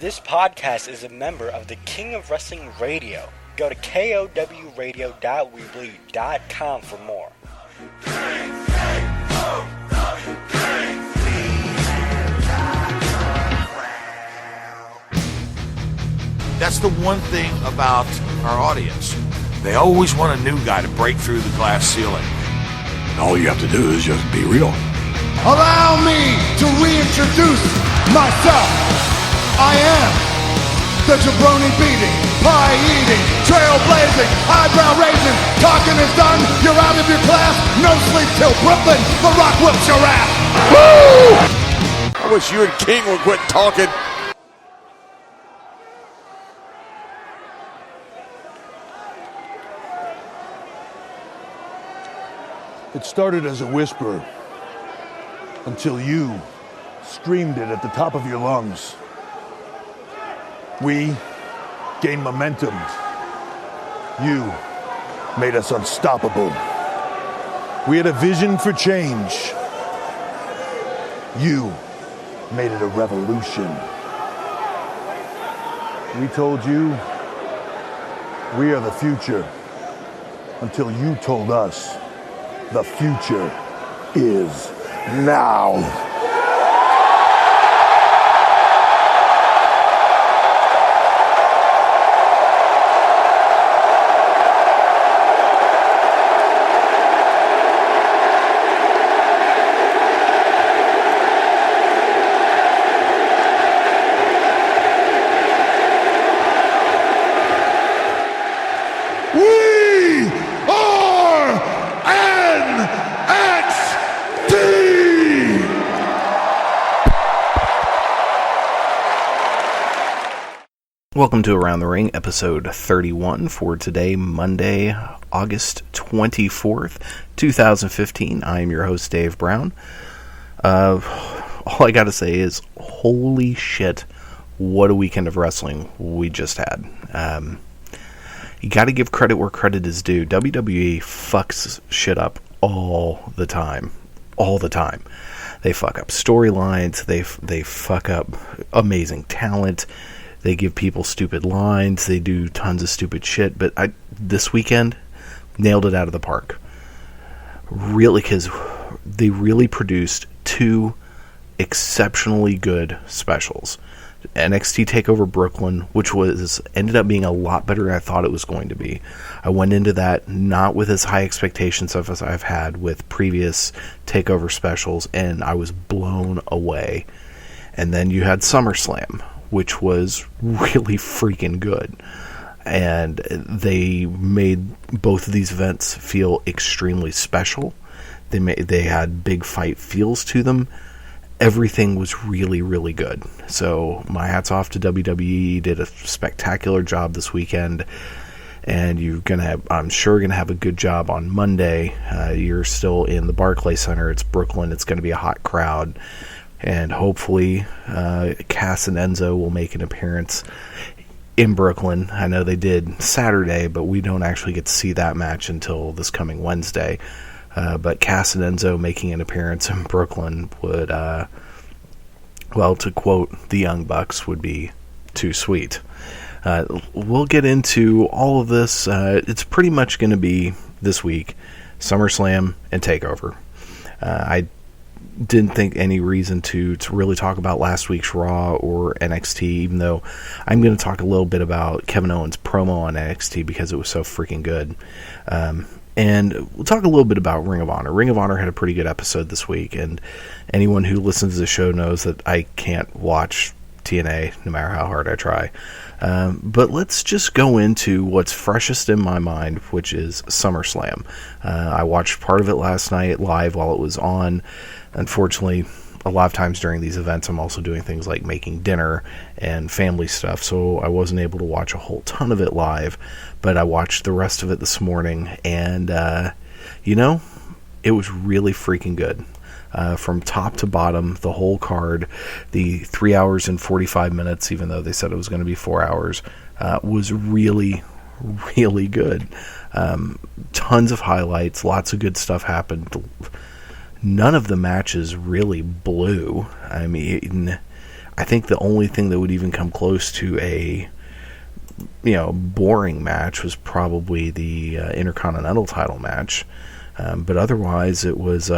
This podcast is a member of the King of Wrestling Radio. Go to kowradio.weebly.com for more. That's the one thing about our audience. They always want a new guy to break through the glass ceiling. All you have to do is just be real. Allow me to reintroduce myself. I am the jabroni beating, pie eating, trailblazing, eyebrow raising. Talking is done. You're out of your class. No sleep till Brooklyn. The Rock whips your ass. Woo! I wish you and King would quit talking. It started as a whisper until you screamed it at the top of your lungs. We gained momentum. You made us unstoppable. We had a vision for change. You made it a revolution. We told you we are the future until you told us the future is now. Welcome to Around the Ring, episode 31 for today, Monday, August 24th, 2015. I am your host, Dave Brown. All I gotta say is, holy shit, what a weekend of wrestling we just had. You gotta give credit where credit is due. WWE fucks shit up all the time. All the time. They fuck up storylines, they fuck up amazing talent. They give people stupid lines. They do tons of stupid shit. But this weekend, nailed it out of the park. Really, because they really produced two exceptionally good specials. NXT TakeOver Brooklyn, which ended up being a lot better than I thought it was going to be. I went into that not with as high expectations as I've had with previous TakeOver specials, and I was blown away. And then you had SummerSlam, which was really freaking good. And they made both of these events feel extremely special. They had big fight feels to them. Everything was really, really good. So my hat's off to WWE. Did a spectacular job this weekend. And I'm sure gonna have a good job on Monday. You're still in the Barclays Center. It's Brooklyn. It's gonna be a hot crowd. And hopefully Cass and Enzo will make an appearance in Brooklyn. I know they did Saturday, but we don't actually get to see that match until this coming Wednesday. But Cass and Enzo making an appearance in Brooklyn would, to quote the Young Bucks, would be too sweet. We'll get into all of this. It's pretty much going to be this week, SummerSlam and TakeOver. I didn't think any reason to really talk about last week's Raw or NXT, even though I'm going to talk a little bit about Kevin Owens' promo on NXT because it was so freaking good. And we'll talk a little bit about Ring of Honor. Ring of Honor had a pretty good episode this week, and anyone who listens to the show knows that I can't watch TNA no matter how hard I try. But let's just go into what's freshest in my mind, which is SummerSlam. I watched part of it last night live while it was on. Unfortunately, a lot of times during these events, I'm also doing things like making dinner and family stuff, so I wasn't able to watch a whole ton of it live, but I watched the rest of it this morning, and, it was really freaking good. From top to bottom, the whole card, the 3 hours and 45 minutes, even though they said it was going to be 4 hours, was really, really good. Tons of highlights, lots of good stuff happened. None of the matches really blew. I mean, I think the only thing that would even come close to a boring match was probably the Intercontinental title match, but otherwise it was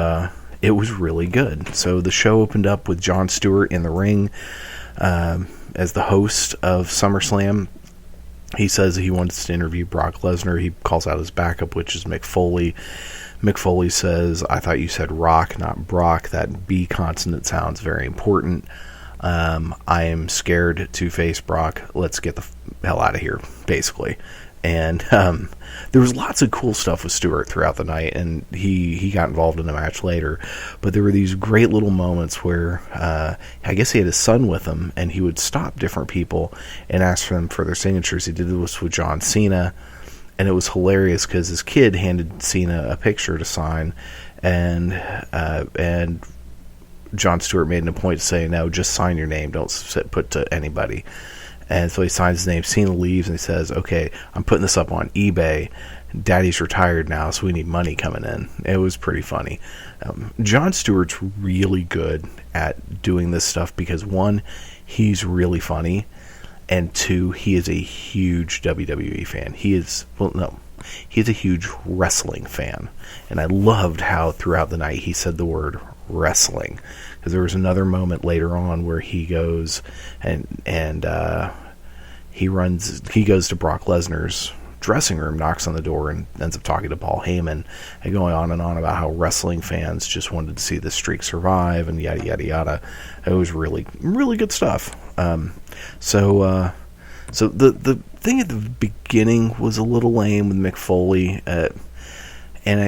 really good. So the show opened up with Jon Stewart in the ring as the host of SummerSlam. He says he wants to interview Brock Lesnar. He calls out his backup, which is Mick Foley. Mick Foley says, "I thought you said Rock, not Brock. That B consonant sounds very important. I am scared to face Brock. Let's get the hell out of here," basically. And there was lots of cool stuff with Stewart throughout the night, and he got involved in the match later. But there were these great little moments where I guess he had his son with him, and he would stop different people and ask them for their signatures. He did this with John Cena, and it was hilarious because his kid handed Cena a picture to sign, and Jon Stewart made it a point to say, "No, just sign your name. Don't put to anybody." And so he signs his name. Cena leaves and he says, "Okay, I'm putting this up on eBay. Daddy's retired now, so we need money coming in." It was pretty funny. Jon Stewart's really good at doing this stuff because, one, he's really funny, and two, he is a huge WWE fan. He's a huge wrestling fan. And I loved how throughout the night he said the word wrestling, because there was another moment later on where he goes and he goes to Brock Lesnar's dressing room, knocks on the door, and ends up talking to Paul Heyman and going on and on about how wrestling fans just wanted to see the streak survive and yada yada yada. It was really, really good stuff. So the thing at the beginning was a little lame with Mick Foley, and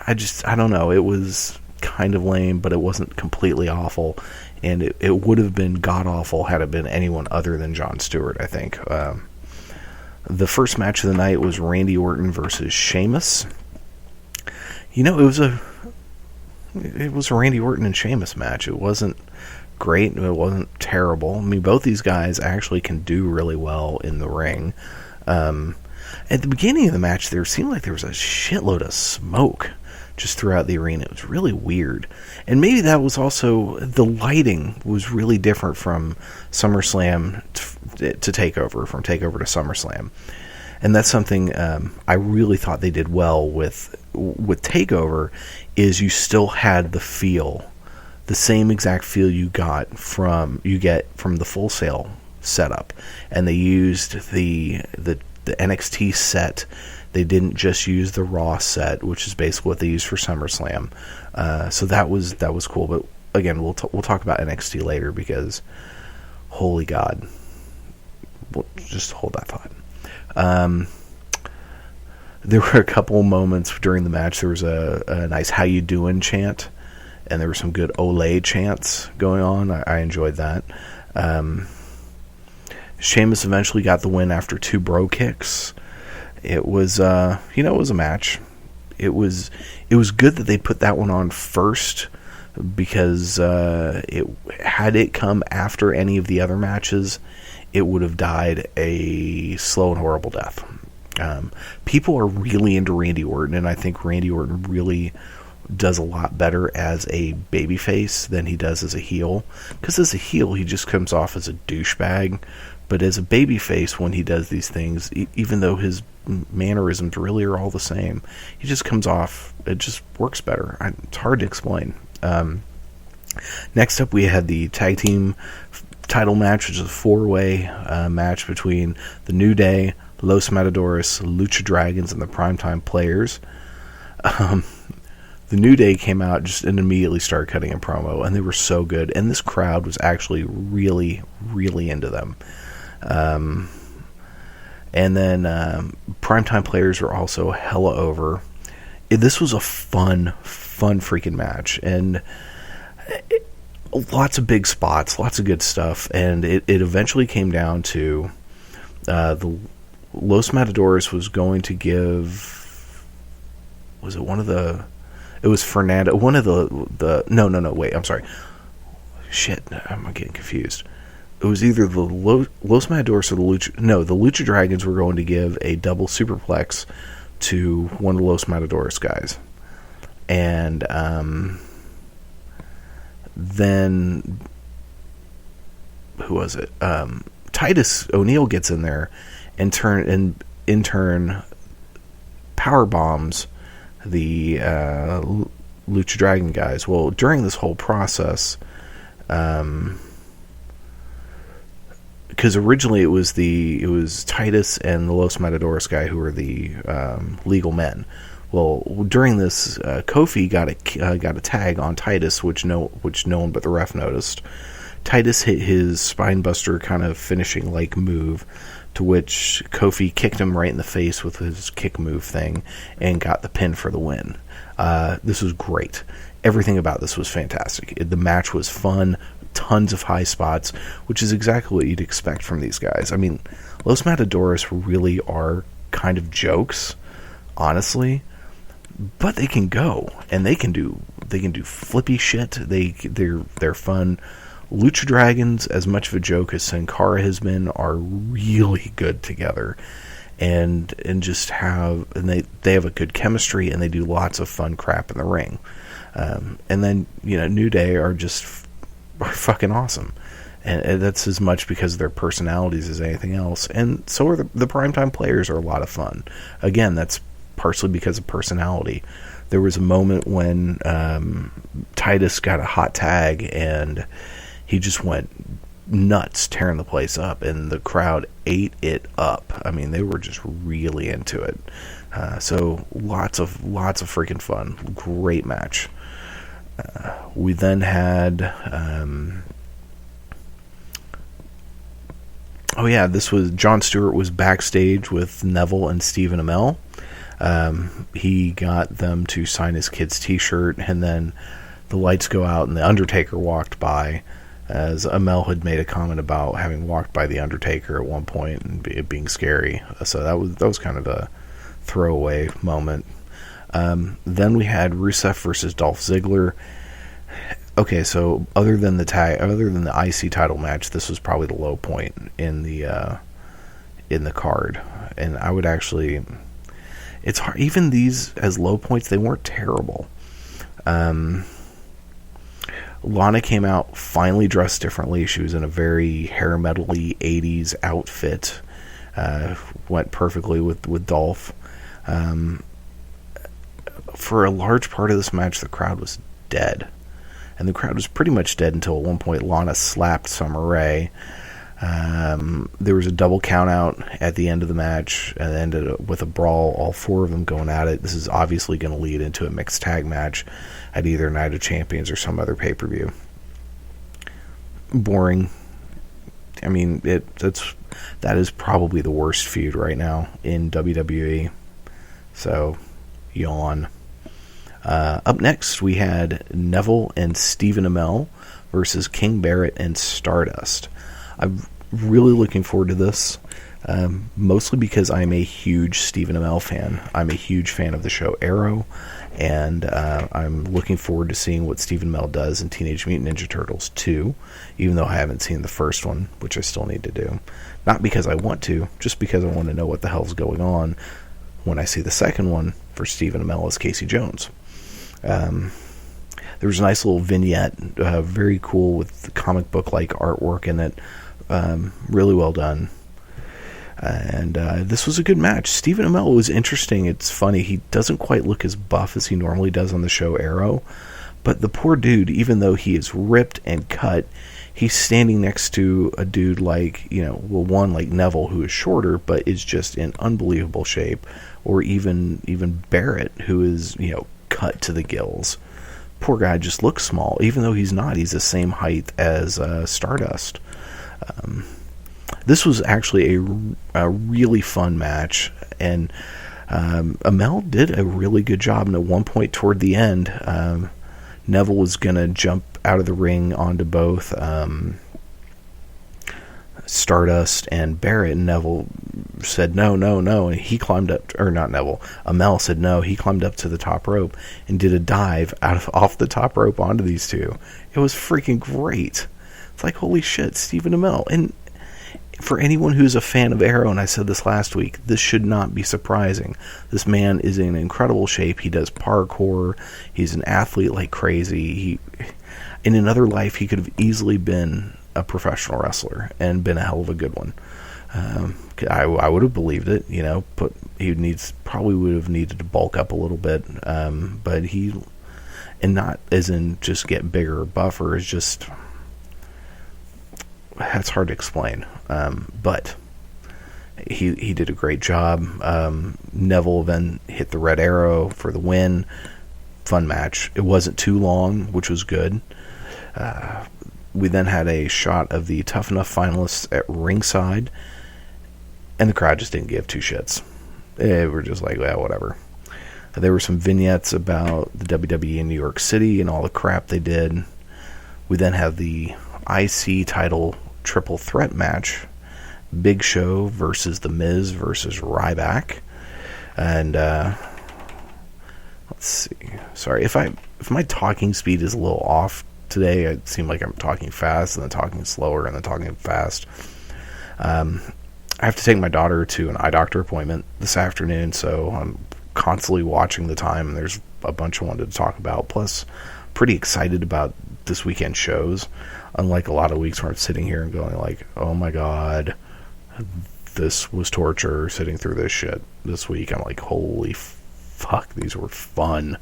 I don't know, it was kind of lame, but it wasn't completely awful, and it would have been god-awful had it been anyone other than Jon Stewart, I think. The first match of the night was Randy Orton versus Sheamus. It was a Randy Orton and Sheamus match. It wasn't great, it wasn't terrible. I mean, both these guys actually can do really well in the ring. At the beginning of the match, there seemed like there was a shitload of smoke just throughout the arena. It was really weird. And maybe that was also, the lighting was really different from SummerSlam to TakeOver, from TakeOver to SummerSlam. And that's something I really thought they did well with TakeOver, is you still had the feel, the same exact feel you get from the Full Sail setup. And they used the NXT set. They didn't just use the Raw set, which is basically what they used for SummerSlam. So that was cool. But again, we'll talk about NXT later, because holy God, just hold that thought. There were a couple moments during the match. There was a nice "How you doing" chant, and there were some good Olay chants going on. I enjoyed that. Sheamus eventually got the win after 2 bro kicks. It was, it was a match. It was good that they put that one on first, because had it come after any of the other matches, it would have died a slow and horrible death. People are really into Randy Orton, and I think Randy Orton really does a lot better as a babyface than he does as a heel. Because as a heel, he just comes off as a douchebag. But as a babyface, when he does these things, even though his mannerisms really are all the same, he just comes off, it just works better. It's hard to explain. Next up, we had the tag team title match, which is a 4-way match between the New Day, Los Matadores, Lucha Dragons, and the Primetime Players. The New Day came out just and immediately started cutting a promo, and they were so good. And this crowd was actually really, really into them. And then Primetime Players were also hella over. This was a fun freaking match, and lots of big spots, lots of good stuff. And it eventually came down to the Los Matadores was going to give, was it one of the, it was Fernando, one of the no, wait, I'm sorry. Shit, I'm getting confused. It was either the Los Matadores or the Lucha Dragons were going to give a double superplex to one of the Los Matadores guys. And then who was it? Titus O'Neil gets in there and in turn power bombs the Lucha Dragon guys. Well, during this whole process, because originally it was Titus and the Los Matadores guy who were the legal men. Well, during this, Kofi got a tag on Titus, which no one but the ref noticed. Titus hit his spinebuster kind of finishing like move, to which Kofi kicked him right in the face with his kick move thing and got the pin for the win. This was great. Everything about this was fantastic. The match was fun, tons of high spots, which is exactly what you'd expect from these guys. I mean, Los Matadores really are kind of jokes, honestly, but they can go and they can do flippy shit. They're fun. Lucha Dragons, as much of a joke as Sin Cara has been, are really good together, and just they have a good chemistry, and they do lots of fun crap in the ring. And then New Day are fucking awesome, and that's as much because of their personalities as anything else. And so are the Primetime Players are a lot of fun. Again, that's partially because of personality. There was a moment when Titus got a hot tag and he just went nuts, tearing the place up, and the crowd ate it up. I mean, they were just really into it. So lots of freaking fun. Great match. We then had this was Jon Stewart was backstage with Neville and Stephen Amell. He got them to sign his kid's t-shirt, and then the lights go out and the Undertaker walked by, as Amell had made a comment about having walked by the Undertaker at one point and it being scary. So that was kind of a throwaway moment. Then we had Rusev versus Dolph Ziggler. Okay, so other than the IC title match, this was probably the low point in the card. And I would actually, it's hard, even these as low points, they weren't terrible. Lana came out finally dressed differently. She was in a very hair metal-y 80s outfit. Went perfectly with Dolph. For a large part of this match, the crowd was dead. And the crowd was pretty much dead until at one point Lana slapped Summer Rae. There was a double count out at the end of the match and ended up with a brawl, all four of them going at it. This is obviously going to lead into a mixed tag match at either Night of Champions or some other pay-per-view. Boring. I mean, that is probably the worst feud right now in WWE. So, yawn. Up next, we had Neville and Stephen Amell versus King Barrett and Stardust. I'm really looking forward to this, mostly because I'm a huge Stephen Amell fan. I'm a huge fan of the show Arrow, and I'm looking forward to seeing what Stephen Amell does in Teenage Mutant Ninja Turtles 2, even though I haven't seen the first one, which I still need to do. Not because I want to, just because I want to know what the hell's going on when I see the second one for Stephen Amell as Casey Jones. There was a nice little vignette, very cool with the comic book-like artwork in it. Really well done. And this was a good match. Stephen Amell was interesting. It's funny. He doesn't quite look as buff as he normally does on the show Arrow. But the poor dude, even though he is ripped and cut, he's standing next to a dude like, one like Neville, who is shorter, but is just in unbelievable shape. Or even Barrett, who is, cut to the gills. Poor guy just looks small, even though he's not. He's the same height as Stardust. This was actually a really fun match, and Amell did a really good job. And at one point toward the end, Neville was going to jump out of the ring onto both Stardust and Barrett, and Neville said no, and he climbed up, or not Neville, Amell said no, he climbed up to the top rope and did a dive off the top rope onto these two. It was freaking great. It's like, holy shit, Stephen Amell. And for anyone who's a fan of Arrow, and I said this last week, this should not be surprising. This man is in incredible shape. He does parkour. He's an athlete like crazy. In another life, he could have easily been a professional wrestler and been a hell of a good one. I would have believed it, but probably would have needed to bulk up a little bit. But and not as in just get bigger or buffer, is just, that's hard to explain. But he did a great job. Neville then hit the red arrow for the win. Fun match. It wasn't too long, which was good. We then had a shot of the Tough Enough finalists at ringside, and the crowd just didn't give two shits. They were just like, well, whatever. There were some vignettes about the WWE in New York City and all the crap they did. We then have the IC title triple threat match. Big Show versus The Miz versus Ryback. And, let's see. Sorry, if my talking speed is a little off today, it seems like I'm talking fast and then talking slower and then talking fast. I have to take my daughter to an eye doctor appointment this afternoon, so I'm constantly watching the time, and there's a bunch I wanted to talk about. Plus, pretty excited about this weekend shows, unlike a lot of weeks where I'm sitting here and going like, oh my god, this was torture sitting through this shit. This week I'm like, holy fuck, these were fun.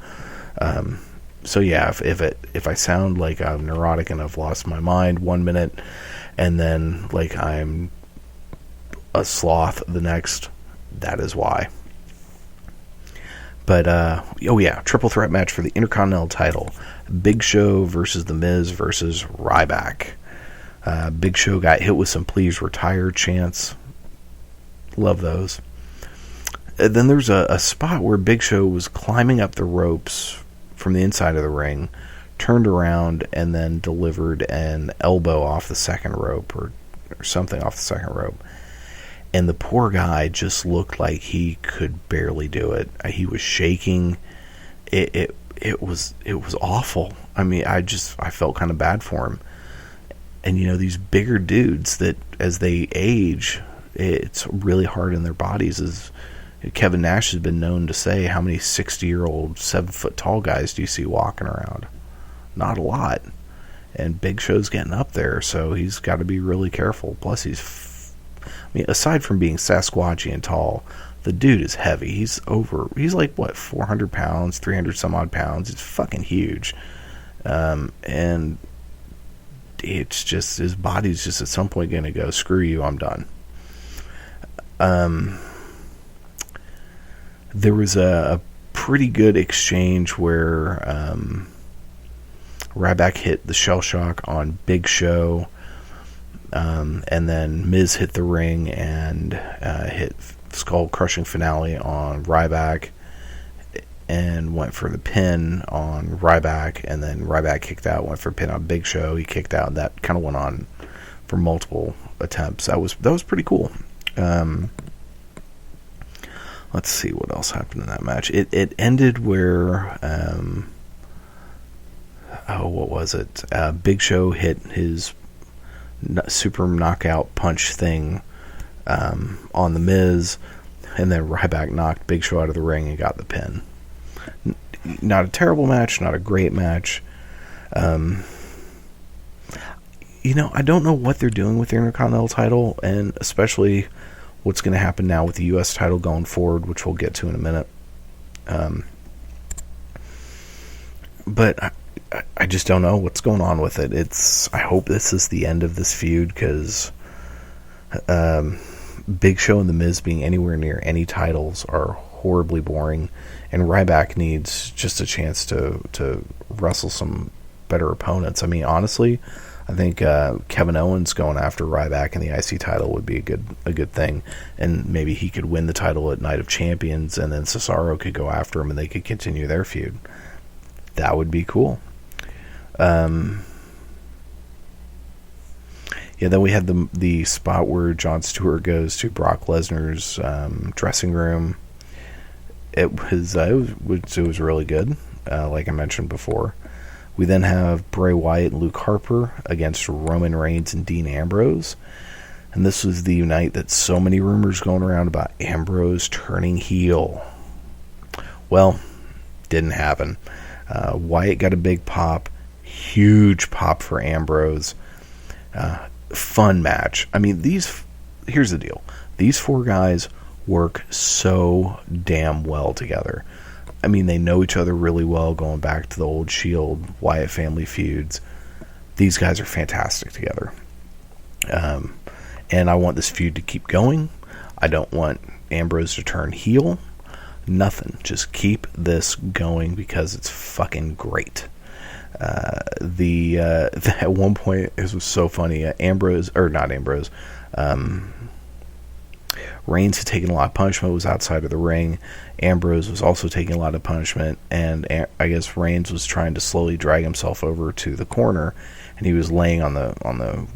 So yeah, if I sound like I'm neurotic and I've lost my mind 1 minute and then like I'm a sloth the next, that is why. But oh yeah, triple threat match for the Intercontinental title. Big Show versus The Miz versus Ryback. Big Show got hit with some please retire chants. Love those. And then there's a spot where Big Show was climbing up the ropes from the inside of the ring, turned around, and then delivered an elbow off the second rope or something off the second rope. And the poor guy just looked like he could barely do it. He was shaking. It was awful. I mean, I felt kind of bad for him. And these bigger dudes that as they age, it's really hard in their bodies. As Kevin Nash has been known to say, how many 60-year-old 7-foot tall guys do you see walking around? Not a lot. And Big Show's getting up there, so he's got to be really careful. Plus, aside from being Sasquatchy and tall, the dude is heavy. He's like, 400 pounds, 300 some odd pounds. He's fucking huge. And it's just, his body's just at some point going to go, screw you, I'm done. There was a pretty good exchange where Ryback hit the shell shock on Big Show. And then Miz hit the ring and hit skull-crushing finale on Ryback and went for the pin on Ryback, and then Ryback kicked out, went for a pin on Big Show. He kicked out, and that kind of went on for multiple attempts. That was pretty cool. Let's see what else happened in that match. It ended where what was it? Big Show hit his super knockout punch thing on the Miz, and then Ryback knocked Big Show out of the ring and got the pin. Not a terrible match, not a great match. I don't know what they're doing with the Intercontinental title, and especially what's going to happen now with the U.S. title going forward, which we'll get to in a minute. But I just don't know what's going on with it. I hope this is the end of this feud, because Big Show and The Miz being anywhere near any titles are horribly boring, and Ryback needs just a chance to wrestle some better opponents. I mean, honestly, I think Kevin Owens going after Ryback in the IC title would be a good thing, and maybe he could win the title at Night of Champions, and then Cesaro could go after him, and they could continue their feud. That would be cool. Then we had the spot where Jon Stewart goes to Brock Lesnar's dressing room. It was really good, like I mentioned before. We then have Bray Wyatt and Luke Harper against Roman Reigns and Dean Ambrose. And this was the night that so many rumors going around about Ambrose turning heel. Well, didn't happen. Wyatt got a big pop. Huge pop for Ambrose. Fun match. I mean, here's the deal. These four guys work so damn well together. I mean, they know each other really well, going back to the old Shield, Wyatt family feuds. These guys are fantastic together. And I want this feud to keep going. I don't want Ambrose to turn heel. Nothing. Just keep this going because it's fucking great. At one point, it was so funny. Reigns had taken a lot of punishment, was outside of the ring. Ambrose was also taking a lot of punishment, and I guess Reigns was trying to slowly drag himself over to the corner, and he was laying on the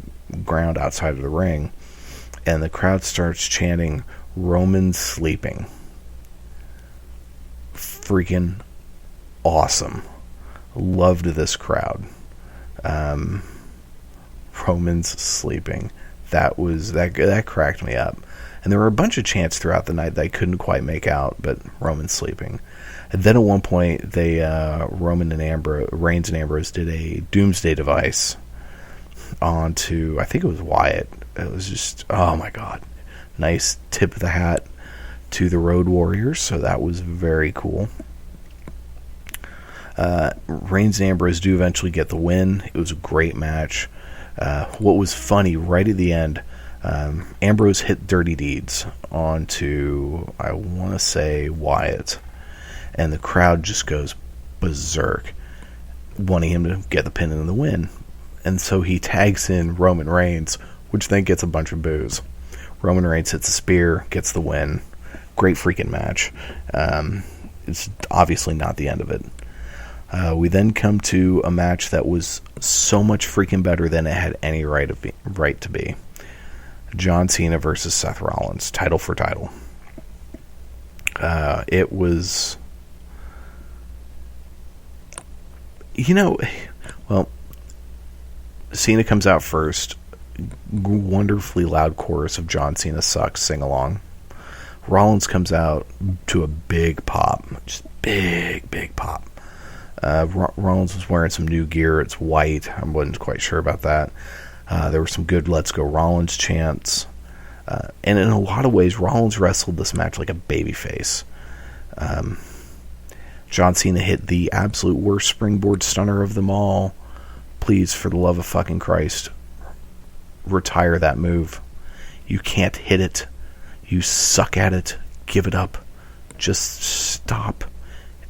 ground outside of the ring, and the crowd starts chanting, "Roman's sleeping." Freaking awesome. Loved this crowd. Roman's sleeping. That cracked me up. And there were a bunch of chants throughout the night that I couldn't quite make out, but Roman's sleeping. And then at one point, Reigns and Ambrose did a doomsday device onto, I think it was Wyatt. It was just, oh my god. Nice tip of the hat to the Road Warriors, so that was very cool. Reigns and Ambrose do eventually get the win. It was a great match. What was funny, right at the end, Ambrose hit Dirty Deeds onto, I want to say, Wyatt, and the crowd just goes berserk, wanting him to get the pin and the win. And so he tags in Roman Reigns, which then gets a bunch of boos. Roman Reigns hits a spear, gets the win. Great freaking match. It's obviously not the end of it. We then come to a match that was so much freaking better than it had any right to be. John Cena versus Seth Rollins, title for title. It was, Cena comes out first. Wonderfully loud chorus of John Cena sucks, sing along. Rollins comes out to a big pop. Just big pop. Rollins was wearing some new gear. It's white. I wasn't quite sure about that. There were some good "Let's Go Rollins" chants. And in a lot of ways, Rollins wrestled this match like a babyface. John Cena hit the absolute worst springboard stunner of them all. Please, for the love of fucking Christ, retire that move. You can't hit it. You suck at it. Give it up. Just stop.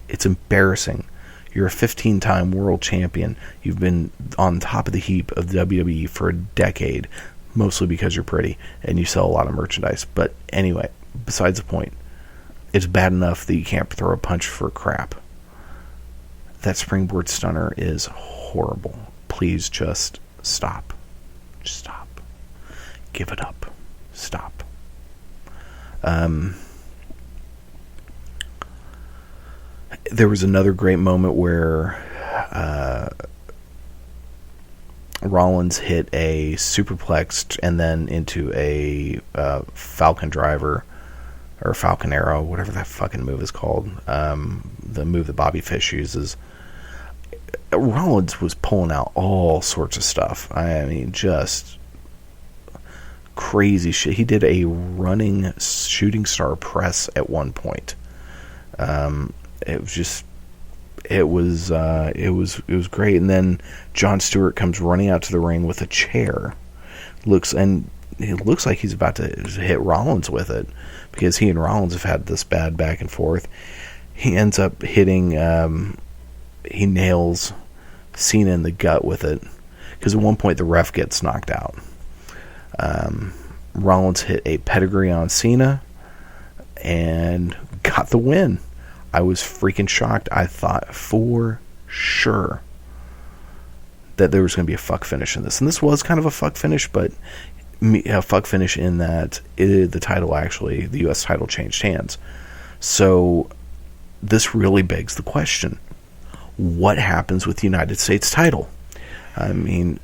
It's embarrassing. You're a 15-time world champion. You've been on top of the heap of WWE for a decade, mostly because you're pretty and you sell a lot of merchandise. But anyway, besides the point, it's bad enough that you can't throw a punch for crap. That springboard stunner is horrible. Please just stop. Just stop. Give it up. Stop. There was another great moment where Rollins hit a superplex and then into a Falcon Driver or Falcon Arrow, whatever that fucking move is called. The move that Bobby Fish uses. Rollins was pulling out all sorts of stuff. I mean, just crazy shit. He did a running shooting star press at one point. It was great. And then Jon Stewart comes running out to the ring with a chair. It looks like he's about to hit Rollins with it, because he and Rollins have had this bad back and forth. He ends up hitting, he nails Cena in the gut with it, because at one point the ref gets knocked out. Rollins hit a pedigree on Cena and got the win. I was freaking shocked. I thought for sure that there was going to be a fuck finish in this. And this was kind of a fuck finish, but a fuck finish in that the title actually, the U.S. title changed hands. So this really begs the question, what happens with the United States title? I mean,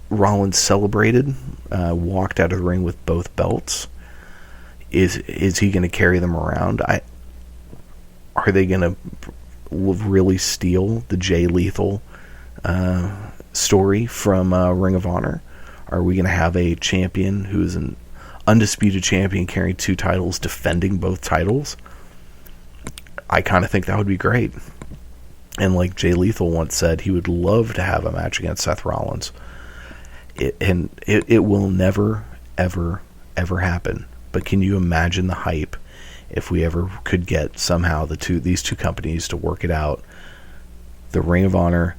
Rollins celebrated, walked out of the ring with both belts. Is he going to carry them around? Are they going to really steal the Jay Lethal story from Ring of Honor? Are we going to have a champion who's an undisputed champion carrying 2 titles, defending both titles? I kind of think that would be great. And like Jay Lethal once said, he would love to have a match against Seth Rollins. It will never, ever, ever happen. But can you imagine the hype if we ever could get somehow these two companies to work it out? The Ring of Honor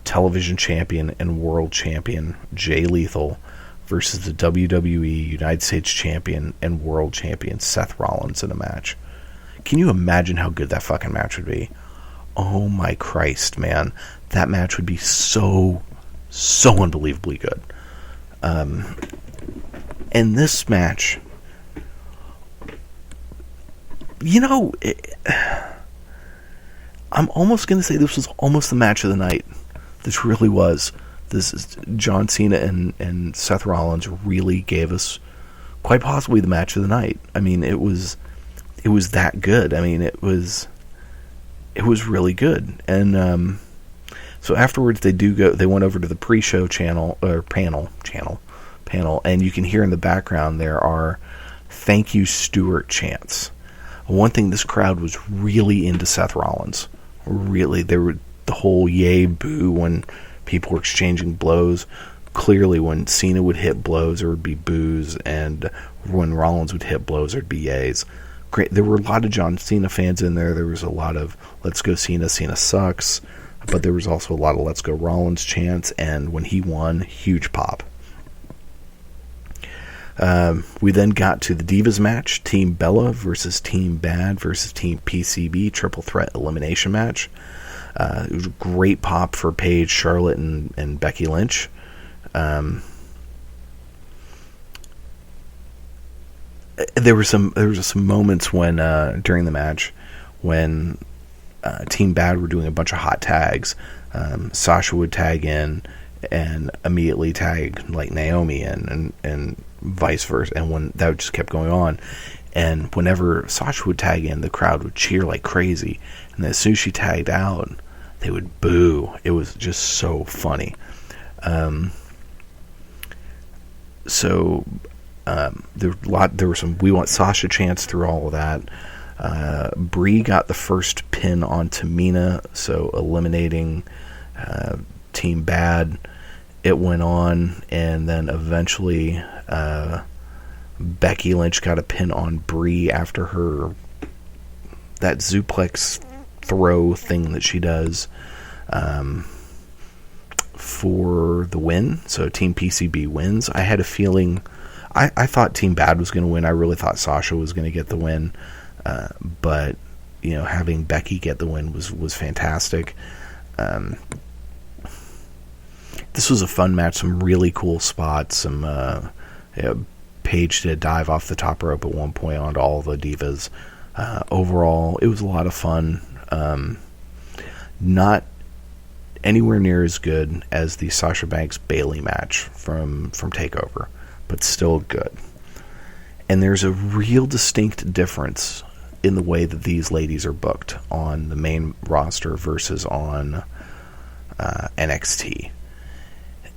television champion and world champion Jay Lethal versus the WWE United States champion and world champion Seth Rollins in a match. Can you imagine how good that fucking match would be? Oh my Christ, man. That match would be so unbelievably good. And this match, I'm almost going to say this was almost the match of the night. This really was. This is John Cena and Seth Rollins really gave us quite possibly the match of the night. I mean, it was that good. I mean, it was really good. And so afterwards they went over to the pre-show panel, and you can hear in the background there are "Thank you, Stuart" chants. One thing, this crowd was really into Seth Rollins. Really, they were the whole yay boo when people were exchanging blows. Clearly, when Cena would hit blows, there would be boos, and when Rollins would hit blows, there'd be yays. Great. There were a lot of John Cena fans in there. There was a lot of "Let's go Cena, Cena sucks," but there was also a lot of "Let's go Rollins" chants. And when he won, huge pop. We then got to the Divas match, Team Bella versus Team Bad versus Team PCB triple threat elimination match. It was a great pop for Paige, Charlotte, and Becky Lynch. There were some moments when during the match when Team Bad were doing a bunch of hot tags. Sasha would tag in and immediately tag like Naomi in, and vice versa, and when that just kept going on, and whenever Sasha would tag in, the crowd would cheer like crazy, and then as soon as she tagged out, they would boo. It was just so funny. There were some "We Want Sasha" chants through all of that. Brie got the first pin on Tamina, so eliminating Team Bad. It went on, and then eventually Becky Lynch got a pin on Brie after that Zuplex throw thing that she does for the win. So Team PCB wins. I had a feeling, I thought Team Bad was going to win. I really thought Sasha was going to get the win, but having Becky get the win was fantastic. This was a fun match, some really cool spots. Paige did a dive off the top rope at one point onto all the Divas. Overall, it was a lot of fun. Not anywhere near as good as the Sasha Banks Bayley match from TakeOver, but still good. And there's a real distinct difference in the way that these ladies are booked on the main roster versus on NXT.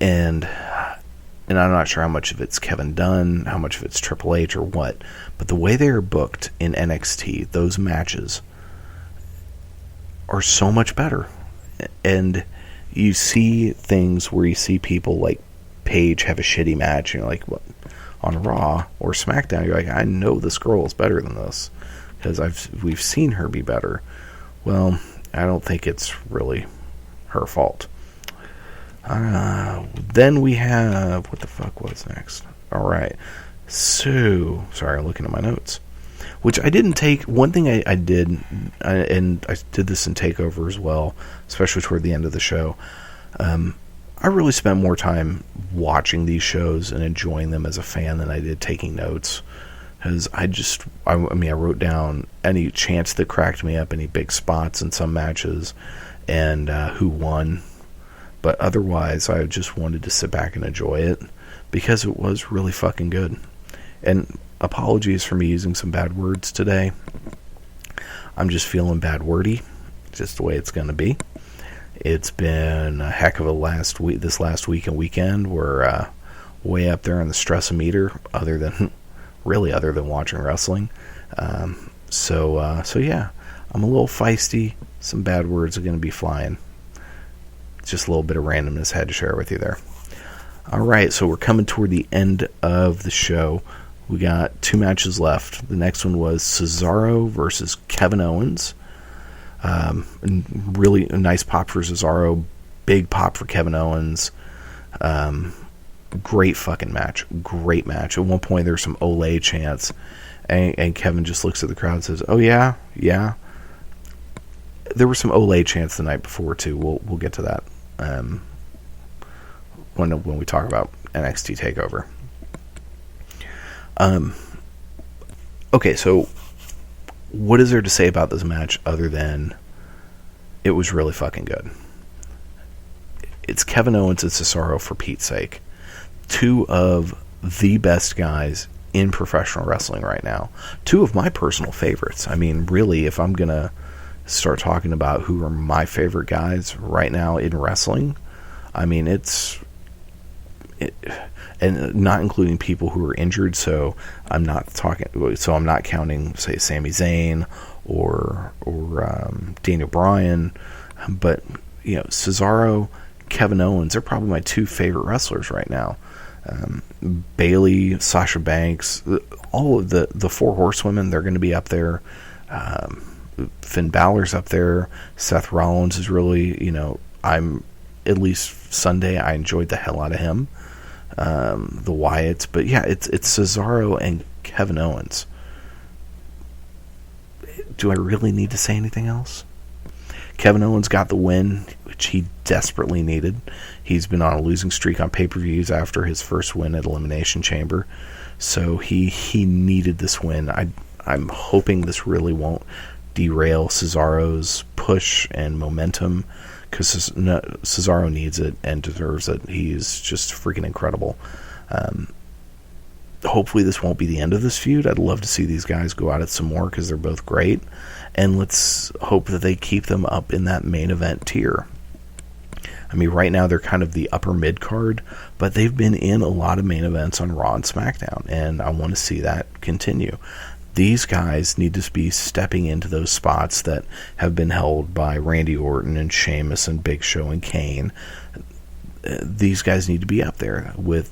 And I'm not sure how much of it's Kevin Dunn, how much of it's Triple H or what, but the way they are booked in NXT, those matches are so much better. And you see things where you see people like Paige have a shitty match, and you're like, what? On Raw or SmackDown, you're like, I know this girl is better than this because we've seen her be better. Well, I don't think it's really her fault. Then we have, what the fuck was next? Alright, so, sorry, I'm looking at my notes, which I didn't take. One thing I did, and I did this in TakeOver as well, especially toward the end of the show, I really spent more time watching these shows and enjoying them as a fan than I did taking notes, because I wrote down any chance that cracked me up, any big spots in some matches, and who won. But otherwise, I just wanted to sit back and enjoy it because it was really fucking good. And apologies for me using some bad words today. I'm just feeling bad wordy. Just the way it's going to be. It's been a heck of a this last week and weekend where way up there on the stress-o-meter, other than watching wrestling. So yeah, I'm a little feisty. Some bad words are going to be flying. Just a little bit of randomness I had to share with you there. All right, so we're coming toward the end of the show. We got 2 matches left. The next one was Cesaro versus Kevin Owens. Really a nice pop for Cesaro. Big pop for Kevin Owens. Great fucking match. Great match. At one point, there's some Olay chants. And Kevin just looks at the crowd and says, "Oh, yeah? Yeah." There were some Olay chants the night before, too. We'll get to that when we talk about NXT TakeOver. Okay, so what is there to say about this match other than it was really fucking good? It's Kevin Owens and Cesaro, for Pete's sake. 2 of the best guys in professional wrestling right now. 2 of my personal favorites. I mean, really, if I'm going to start talking about who are my favorite guys right now in wrestling, I mean, and not including people who are injured, so I'm not counting, say, Sami Zayn or Daniel Bryan, but Cesaro, Kevin Owens are probably my 2 favorite wrestlers right now. Bayley, Sasha Banks, all of the 4 horsewomen, they're going to be up there. Finn Balor's up there. Seth Rollins is really, I'm, at least Sunday, I enjoyed the hell out of him. The Wyatts, but yeah, it's Cesaro and Kevin Owens. Do I really need to say anything else? Kevin Owens got the win, which he desperately needed. He's been on a losing streak on pay-per-views after his first win at Elimination Chamber, so he needed this win. I'm hoping this really won't derail Cesaro's push and momentum, because Cesaro needs it and deserves it. He's just freaking incredible. Hopefully this won't be the end of this feud. I'd love to see these guys go at it some more, because they're both great. And let's hope that they keep them up in that main event tier. I mean, right now they're kind of the upper mid-card, but they've been in a lot of main events on Raw and SmackDown, and I want to see that continue. These guys need to be stepping into those spots that have been held by Randy Orton and Sheamus and Big Show and Kane. These guys need to be up there with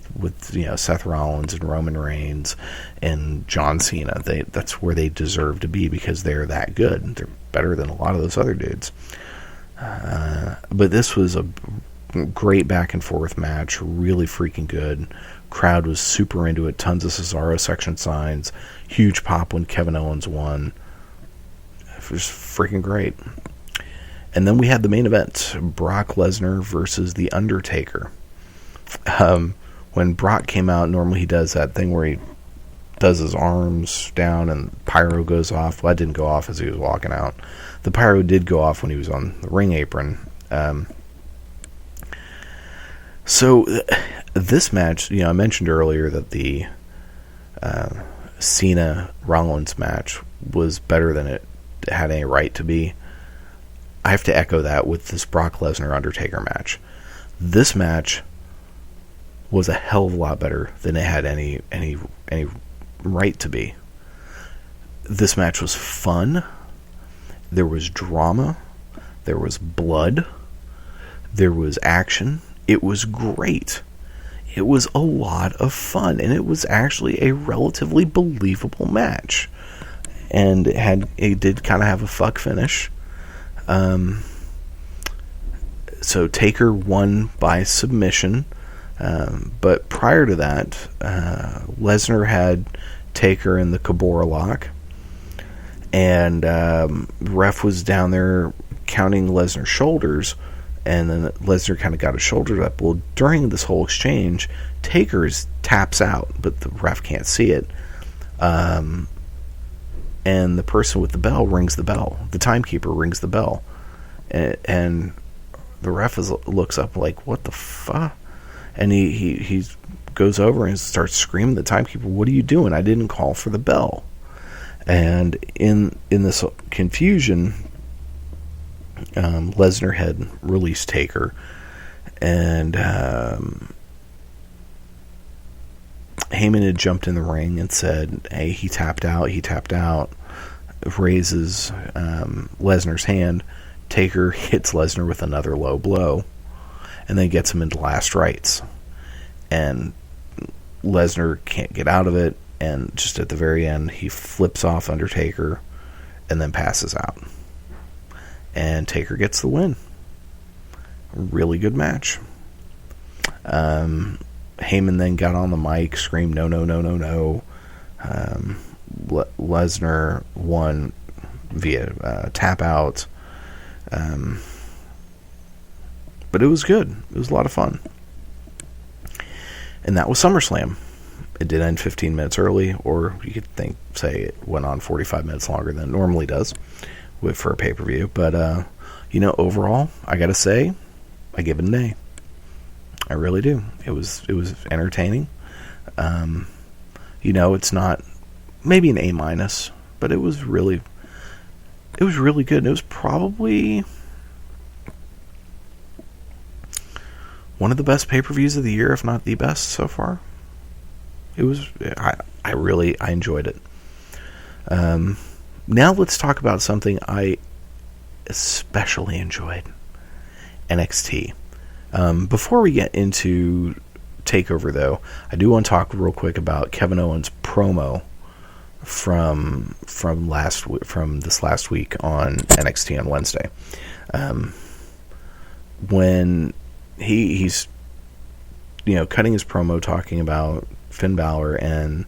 Seth Rollins and Roman Reigns and John Cena. That's where they deserve to be, because they're that good. They're better than a lot of those other dudes. But this was a great back and forth match, really freaking good. Crowd was super into it. Tons of Cesaro section signs. Huge pop when Kevin Owens won. It was freaking great. And then we had the main event, Brock Lesnar versus The Undertaker. When Brock came out, normally he does that thing where he does his arms down and pyro goes off. Well, that didn't go off as he was walking out. The pyro did go off when he was on the ring apron. So this match, I mentioned earlier that the Cena-Rollins match was better than it had any right to be. I have to echo that with this Brock Lesnar-Undertaker match. This match was a hell of a lot better than it had any right to be. This match was fun. There was drama. There was blood. There was action. It was great. It was a lot of fun, and it was actually a relatively believable match. And it did kind of have a fuck finish. So Taker won by submission, but prior to that, Lesnar had Taker in the Cabora lock, and ref was down there counting Lesnar's shoulders, and then Lesnar kind of got his shoulders up. Well, during this whole exchange, Taker's taps out, but the ref can't see it. And the person with the bell rings the bell. The timekeeper rings the bell. And the ref looks up like, what the fuck? And he goes over and starts screaming at the timekeeper, what are you doing? I didn't call for the bell. And in this confusion, Lesnar had released Taker. And Heyman had jumped in the ring and said, hey, he tapped out, raises Lesnar's hand. Taker hits Lesnar with another low blow, and then gets him into last rites. And Lesnar can't get out of it, and just at the very end, he flips off Undertaker and then passes out. And Taker gets the win. Really good match. Heyman then got on the mic, screamed, no, no, no, no, no. Lesnar won via tap out. But it was good. It was a lot of fun. And that was SummerSlam. It did end 15 minutes early, or you could say it went on 45 minutes longer than it normally does for a pay-per-view. But, overall, I gotta say, I give it an A. I really do. It was entertaining. It's not maybe an A-, but it was really good. And it was probably one of the best pay-per-views of the year, if not the best so far. It was. I enjoyed it. Now let's talk about something I especially enjoyed: NXT. Before we get into TakeOver, though, I do want to talk real quick about Kevin Owens' promo from this last week on NXT on Wednesday. When he's cutting his promo talking about Finn Balor, and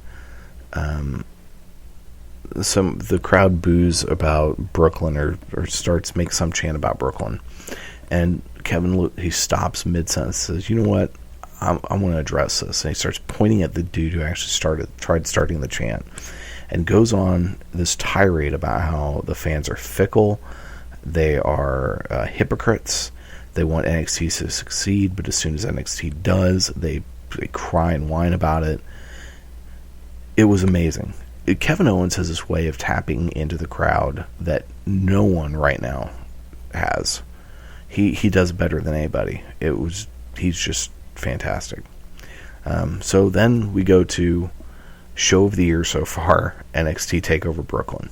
the crowd boos about Brooklyn or starts make some chant about Brooklyn, and Kevin, he stops mid-sentence, says, you know what, I want to address this, and he starts pointing at the dude who actually tried starting the chant, and goes on this tirade about how the fans are fickle, they are hypocrites, they want NXT to succeed, but as soon as NXT does, they cry and whine about it. It was amazing. Kevin Owens has this way of tapping into the crowd that no one right now has. He does better than anybody. He's just fantastic. So then we go to show of the year so far, NXT TakeOver Brooklyn.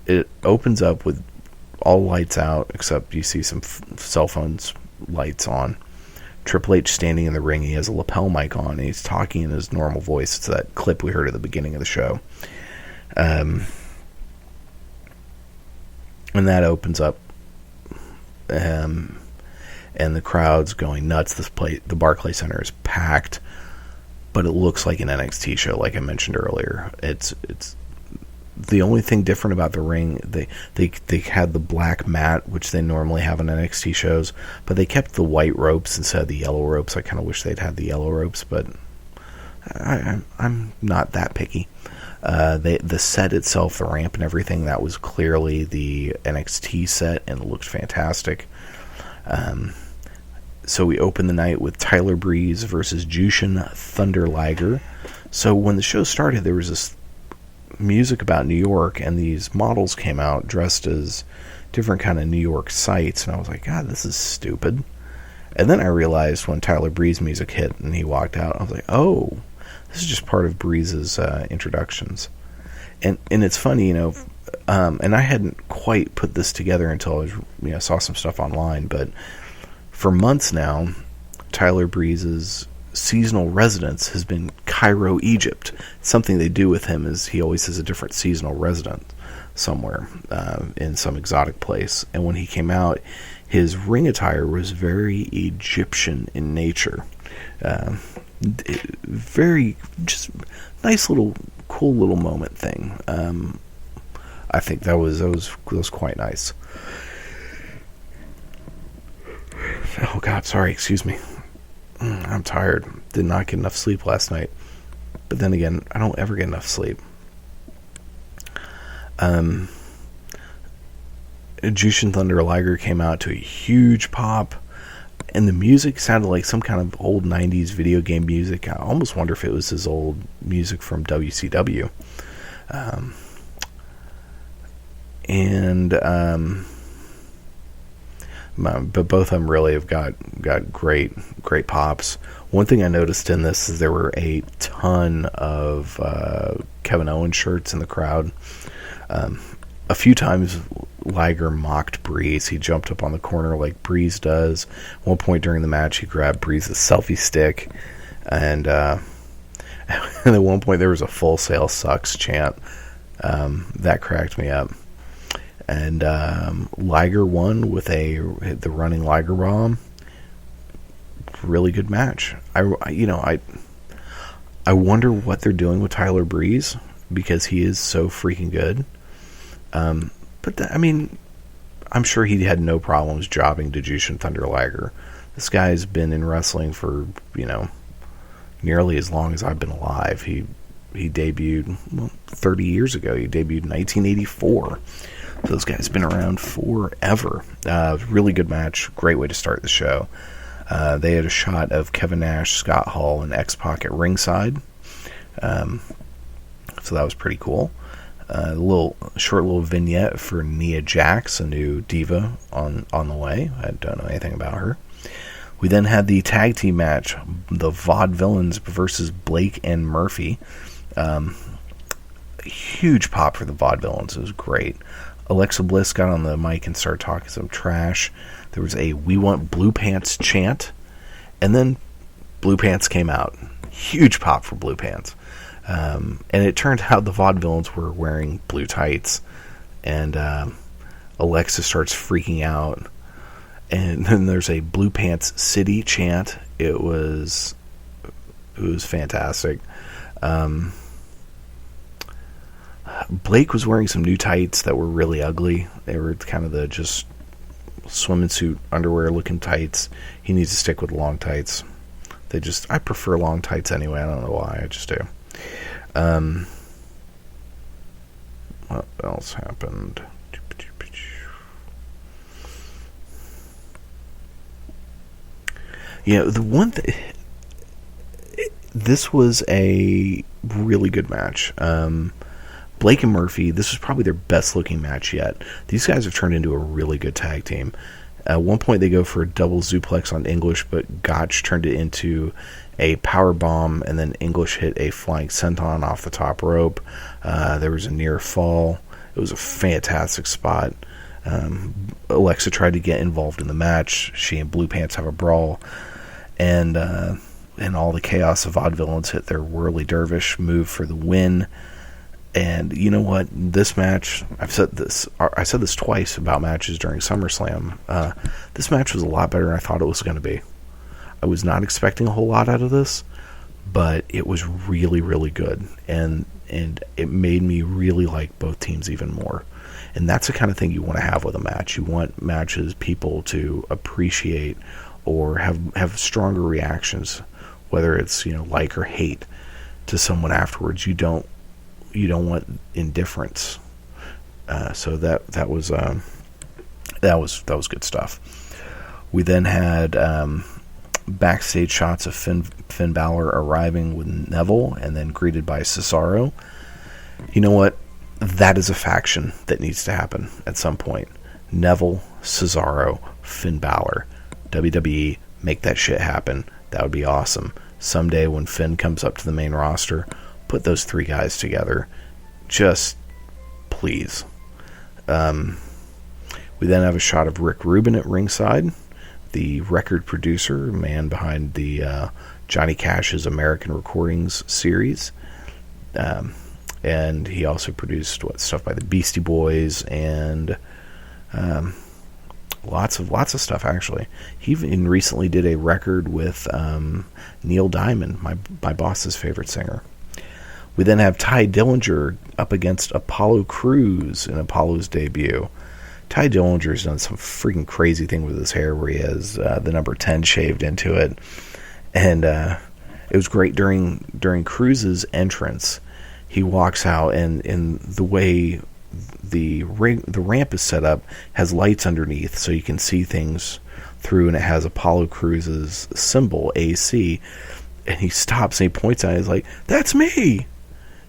It opens up with all lights out, except you see some cell phones lights on. Triple H standing in the ring. He has a lapel mic on, and he's talking in his normal voice. It's that clip we heard at the beginning of the show. And that opens up. And the crowd's going nuts. The Barclays Center is packed, but it looks like an NXT show, like I mentioned earlier. It's the only thing different about the ring. They had the black mat, which they normally have on NXT shows, but they kept the white ropes instead of the yellow ropes. I kind of wish they'd had the yellow ropes, but I'm not that picky. The set itself, the ramp and everything, that was clearly the NXT set, and it looked fantastic. So we open the night with Tyler Breeze versus Jushin Thunder Liger. So when the show started, there was this music about New York, and these models came out dressed as different kind of New York sights, and I was like, God, this is stupid. And then I realized when Tyler Breeze music hit and he walked out, I was like, oh, this is just part of Breeze's introductions. And it's funny, and I hadn't quite put this together until I saw some stuff online, but for months now, Tyler Breeze's seasonal residence has been Cairo, Egypt. Something they do with him is he always has a different seasonal resident somewhere in some exotic place. And when he came out, his ring attire was very Egyptian in nature. Very just nice little cool little moment thing. I think that was quite nice. Oh God, sorry, excuse me. I'm tired. Did not get enough sleep last night. But then again, I don't ever get enough sleep. Jushin Thunder Liger came out to a huge pop, and the music sounded like some kind of old 90s video game music. I almost wonder if it was his old music from WCW. But both of them really have got great pops. One thing I noticed in this is there were a ton of Kevin Owens shirts in the crowd. A few times Liger mocked Breeze. He jumped up on the corner like Breeze does. One point during the match, he grabbed Breeze's selfie stick, and at one point there was a Full Sail Sucks chant. That cracked me up. And Liger won with the running Liger bomb. Really good match. I wonder what they're doing with Tyler Breeze, because he is so freaking good. But I'm sure he had no problems jobbing to Jushin Thunder Liger. This guy's been in wrestling for nearly as long as I've been alive. He debuted 30 years ago. He debuted in 1984. So this guy's been around forever. Really good match. Great way to start the show. They had a shot of Kevin Nash, Scott Hall, and X-Pac at ringside. So that was pretty cool. A short little vignette for Nia Jax, a new diva on the way. I don't know anything about her. We then had the tag team match, the Vaudevillains versus Blake and Murphy. Huge pop for the Vaudevillains. It was great. Alexa Bliss got on the mic and started talking some trash. There was a "We Want Blue Pants" chant, and then Blue Pants came out. Huge pop for Blue Pants. And it turned out the Vaudevillains were wearing blue tights, and Alexa starts freaking out. And then there's a Blue Pants City chant. It was fantastic. Blake was wearing some new tights that were really ugly. They were kind of the just swimming suit underwear looking tights. He needs to stick with long tights. I prefer long tights anyway. I don't know why. I just do. What else happened? The one thing... This was a really good match. Blake and Murphy, this was probably their best looking match yet. These guys have turned into a really good tag team. At one point they go for a double suplex on English, but Gotch turned it into a power bomb, and then English hit a flying senton off the top rope. There was a near fall. It was a fantastic spot. Alexa tried to get involved in the match. She and Blue Pants have a brawl, and all the chaos of Vaudevillains hit their Whirly Dervish move for the win. And you know what? This match, I said this twice about matches during SummerSlam. This match was a lot better than I thought it was going to be. I was not expecting a whole lot out of this, but it was really, really good. And it made me really like both teams even more. And that's the kind of thing you want to have with a match. You want matches people to appreciate or have stronger reactions, whether it's like or hate to someone afterwards. You don't want indifference. So that was good stuff. We then had backstage shots of Finn Balor arriving with Neville and then greeted by Cesaro. You know what? That is a faction that needs to happen at some point. Neville, Cesaro, Finn Balor. WWE, make that shit happen. That would be awesome. Someday when Finn comes up to the main roster, put those three guys together. Just please. We then have a shot of Rick Rubin at ringside, the record producer, man behind the Johnny Cash's American Recordings series. And he also produced stuff by the Beastie Boys and lots of stuff, actually. He even recently did a record with Neil Diamond, my boss's favorite singer. We then have Ty Dillinger up against Apollo Crews in Apollo's debut. Ty Dillinger's done some freaking crazy thing with his hair where he has the number 10 shaved into it. And it was great during Crews's entrance. He walks out, and in the way the ramp is set up has lights underneath so you can see things through, and it has Apollo Crews's symbol, AC. And he stops and he points at it. He's like, "That's me!"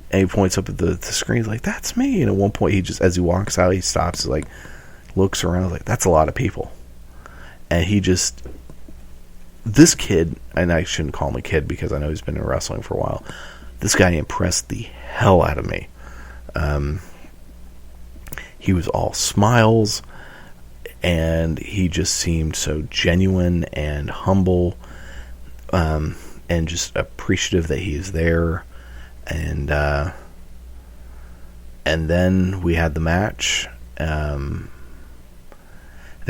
And he points up at the screen. He's like, "That's me!" And at one point, he just, as he walks out, he stops, like, looks around, like, "That's a lot of people." And this kid, and I shouldn't call him a kid because I know he's been in wrestling for a while, this guy impressed the hell out of me. He was all smiles, and he just seemed so genuine and humble, and just appreciative that he's there. And then we had the match. There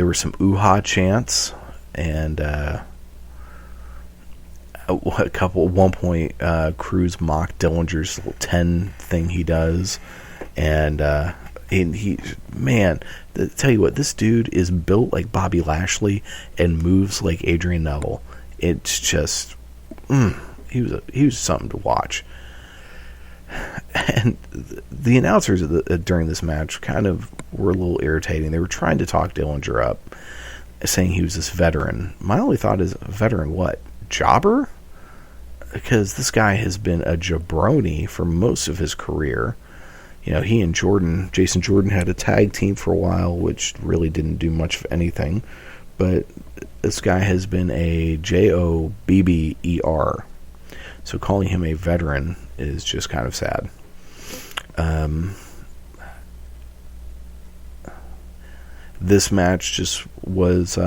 were some ooh-ha chants, and at one point, Cruz mocked Dillinger's little 10 thing he does, and tell you what, this dude is built like Bobby Lashley and moves like Adrian Neville. It's just, he was something to watch. And the announcers during this match kind of were a little irritating. They were trying to talk Dillinger up, saying he was this veteran. My only thought is, veteran what? Jobber? Because this guy has been a jabroni for most of his career. You know, he and Jason Jordan had a tag team for a while, which really didn't do much of anything. But this guy has been a JOBBER. So calling him a veteran is just kind of sad. This match just was...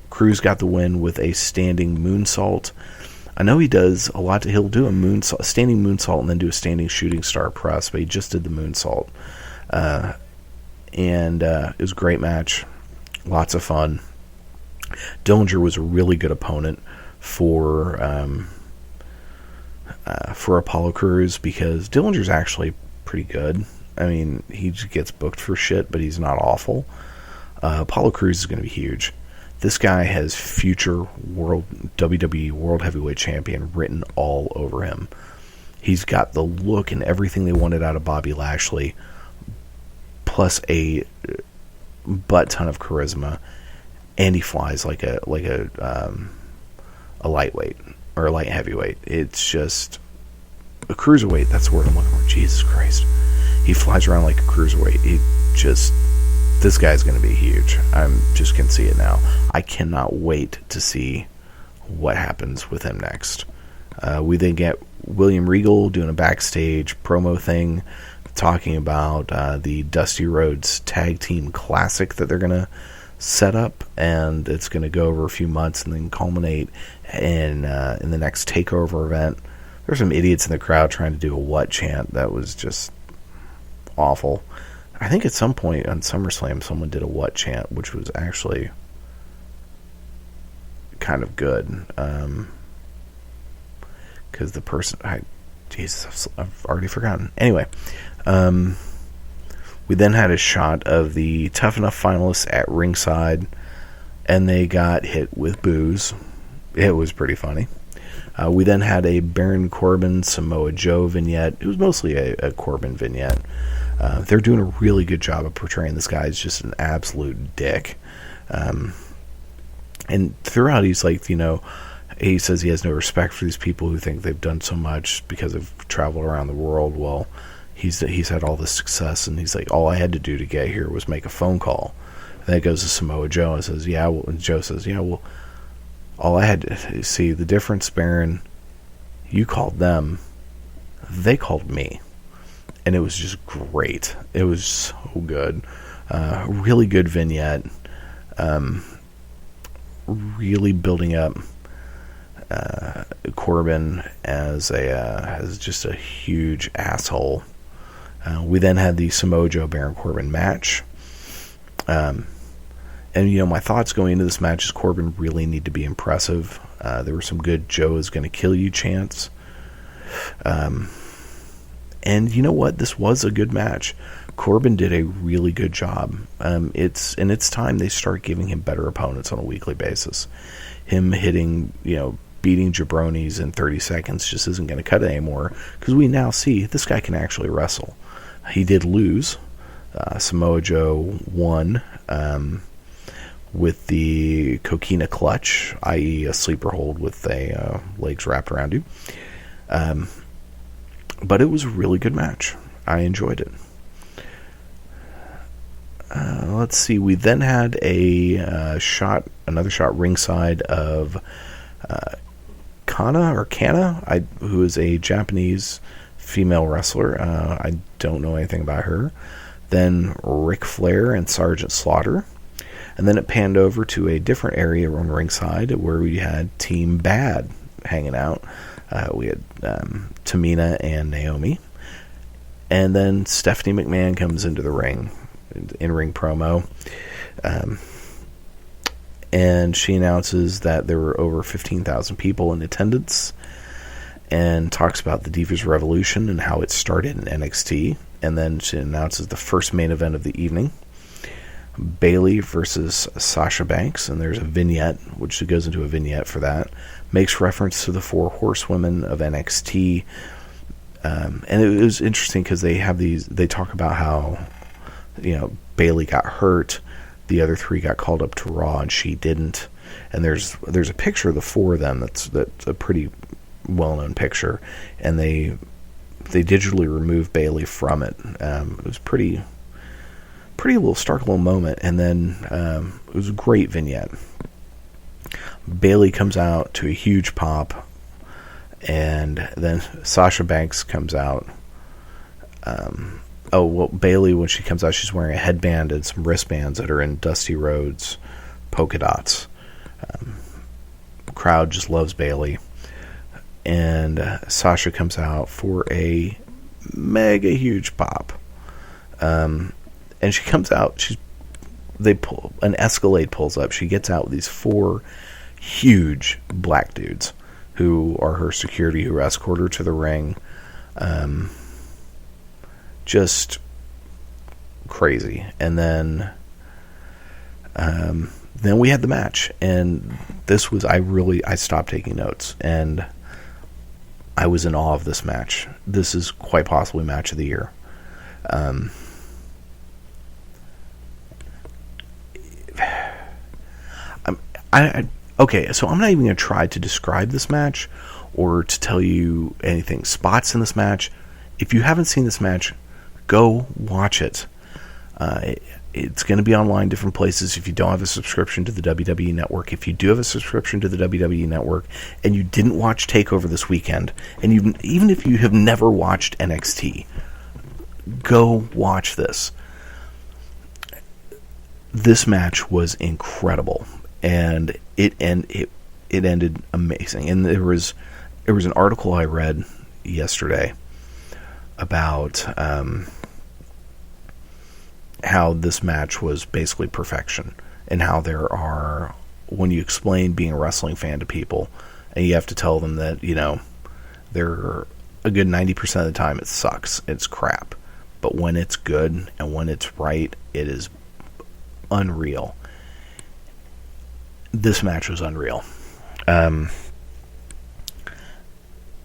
Cruz got the win with a standing moonsault. I know he does a lot. He'll do a standing moonsault and then do a standing shooting star press, but he just did the moonsault. And it was a great match. Lots of fun. Dillinger was a really good opponent for Apollo Crews, because Dillinger's actually pretty good. I mean, he just gets booked for shit, but he's not awful. Apollo Crews is going to be huge. This guy has future WWE World Heavyweight Champion written all over him. He's got the look and everything they wanted out of Bobby Lashley, plus a butt ton of charisma, and he flies like a lightweight or a light heavyweight. It's just a cruiserweight. That's the word I'm looking for. Jesus Christ, he flies around like a cruiserweight. This guy's going to be huge. I just can see it now. I cannot wait to see what happens with him next. We then get William Regal doing a backstage promo thing, talking about the Dusty Rhodes Tag Team Classic that they're going to set up, and it's going to go over a few months and then culminate in the next TakeOver event. There were some idiots in the crowd trying to do a what chant that was just awful. I think at some point on SummerSlam someone did a what chant, which was actually kind of good. Because the person... I've already forgotten. Anyway, we then had a shot of the Tough Enough finalists at ringside, and they got hit with boos. It was pretty funny. We then had a Baron Corbin Samoa Joe vignette. It was mostly a Corbin vignette. They're doing a really good job of portraying this guy as just an absolute dick. And throughout, he's like, he says he has no respect for these people who think they've done so much because they've traveled around the world. Well, he's had all this success, and he's like, all I had to do to get here was make a phone call. And then it goes to Samoa Joe and says, and Joe says, all I had to see the difference, Baron, you called them, they called me. And it was just great. It was so good. Really good vignette. Really building up Corbin as just a huge asshole. We then had the Samoa Joe Baron Corbin match. And my thoughts going into this match is Corbin really need to be impressive. There were some good Joe is going to kill you chants. And you know what? This was a good match. Corbin did a really good job. It's time they start giving him better opponents on a weekly basis. Him hitting, beating jabronis in 30 seconds just isn't going to cut it anymore, because we now see this guy can actually wrestle. He did lose. Samoa Joe won with the coquina clutch, i.e. a sleeper hold with legs wrapped around you. But it was a really good match. I enjoyed it. let's see. We then had another shot ringside of Kana, who is a Japanese female wrestler. I don't know anything about her. Then Ric Flair and Sergeant Slaughter. And then it panned over to a different area on ringside where we had Team Bad hanging out. We had Tamina and Naomi. And then Stephanie McMahon comes into the ring, in-ring promo. And she announces that there were over 15,000 people in attendance and talks about the Divas Revolution and how it started in NXT. And then she announces the first main event of the evening, Bayley versus Sasha Banks. And there's a vignette, which goes into a vignette for that. Makes reference to the 4 horsewomen of NXT. And it was interesting because they talk about how, Bayley got hurt. The other 3 got called up to Raw, and she didn't. And there's a picture of the 4 of them that's a pretty well-known picture, and they digitally removed Bayley from it. It was pretty little stark little moment, and then it was a great vignette. Bayley comes out to a huge pop, and then Sasha Banks comes out. Bayley, when she comes out, she's wearing a headband and some wristbands that are in Dusty Rhodes polka dots. The crowd just loves Bayley. And Sasha comes out for a mega huge pop. And she comes out, an Escalade pulls up. She gets out with these 4 huge black dudes who are her security, who escort her to the ring. Just crazy. And then we had the match, and this was, I stopped taking notes, and I was in awe of this match. This is quite possibly match of the year. Okay, so I'm not even going to try to describe this match or to tell you anything. Spots in this match. If you haven't seen this match, go watch it. It's going to be online different places if you don't have a subscription to the WWE Network. If you do have a subscription to the WWE Network and you didn't watch TakeOver this weekend, and even if you have never watched NXT, go watch this. This match was incredible, and it ended amazing. And there was an article I read yesterday about how this match was basically perfection, and how when you explain being a wrestling fan to people, and you have to tell them that, they're a good 90% of the time it sucks, it's crap, but when it's good and when it's right, it is unreal. This match was unreal. At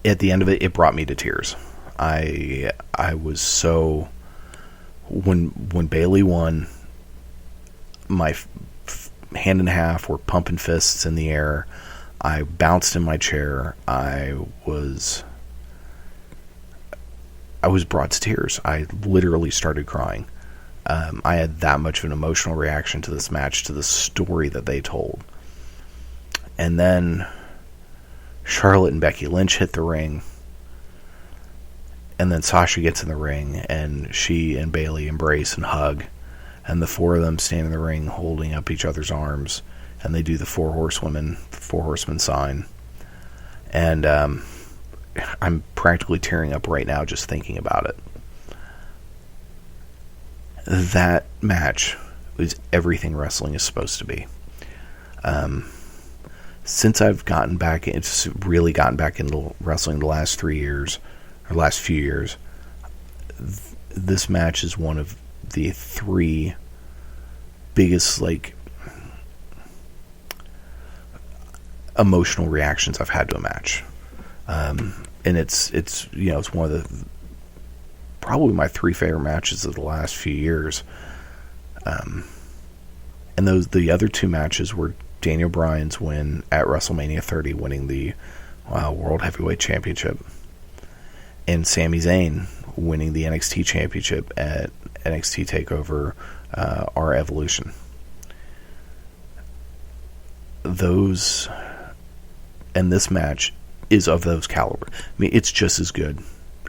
the end of it brought me to tears. I was so... When Bayley won, my hand and a half were pumping fists in the air. I bounced in my chair. I was brought to tears. I literally started crying. I had that much of an emotional reaction to this match, to the story that they told. And then Charlotte and Becky Lynch hit the ring. And then Sasha gets in the ring, and she and Bayley embrace and hug. And the 4 of them stand in the ring holding up each other's arms. And they do the 4 horsemen sign. And I'm practically tearing up right now just thinking about it. That match was everything wrestling is supposed to be. Since I've really gotten back into wrestling the last 3 years, or last few years, this match is one of the 3 biggest, emotional reactions I've had to a match. And it's one of the, probably my 3 favorite matches of the last few years. And the other 2 matches were Daniel Bryan's win at WrestleMania 30, winning the World Heavyweight Championship, and Sami Zayn winning the NXT Championship at NXT TakeOver our evolution. Those, and this match is of those caliber. I mean, it's just as good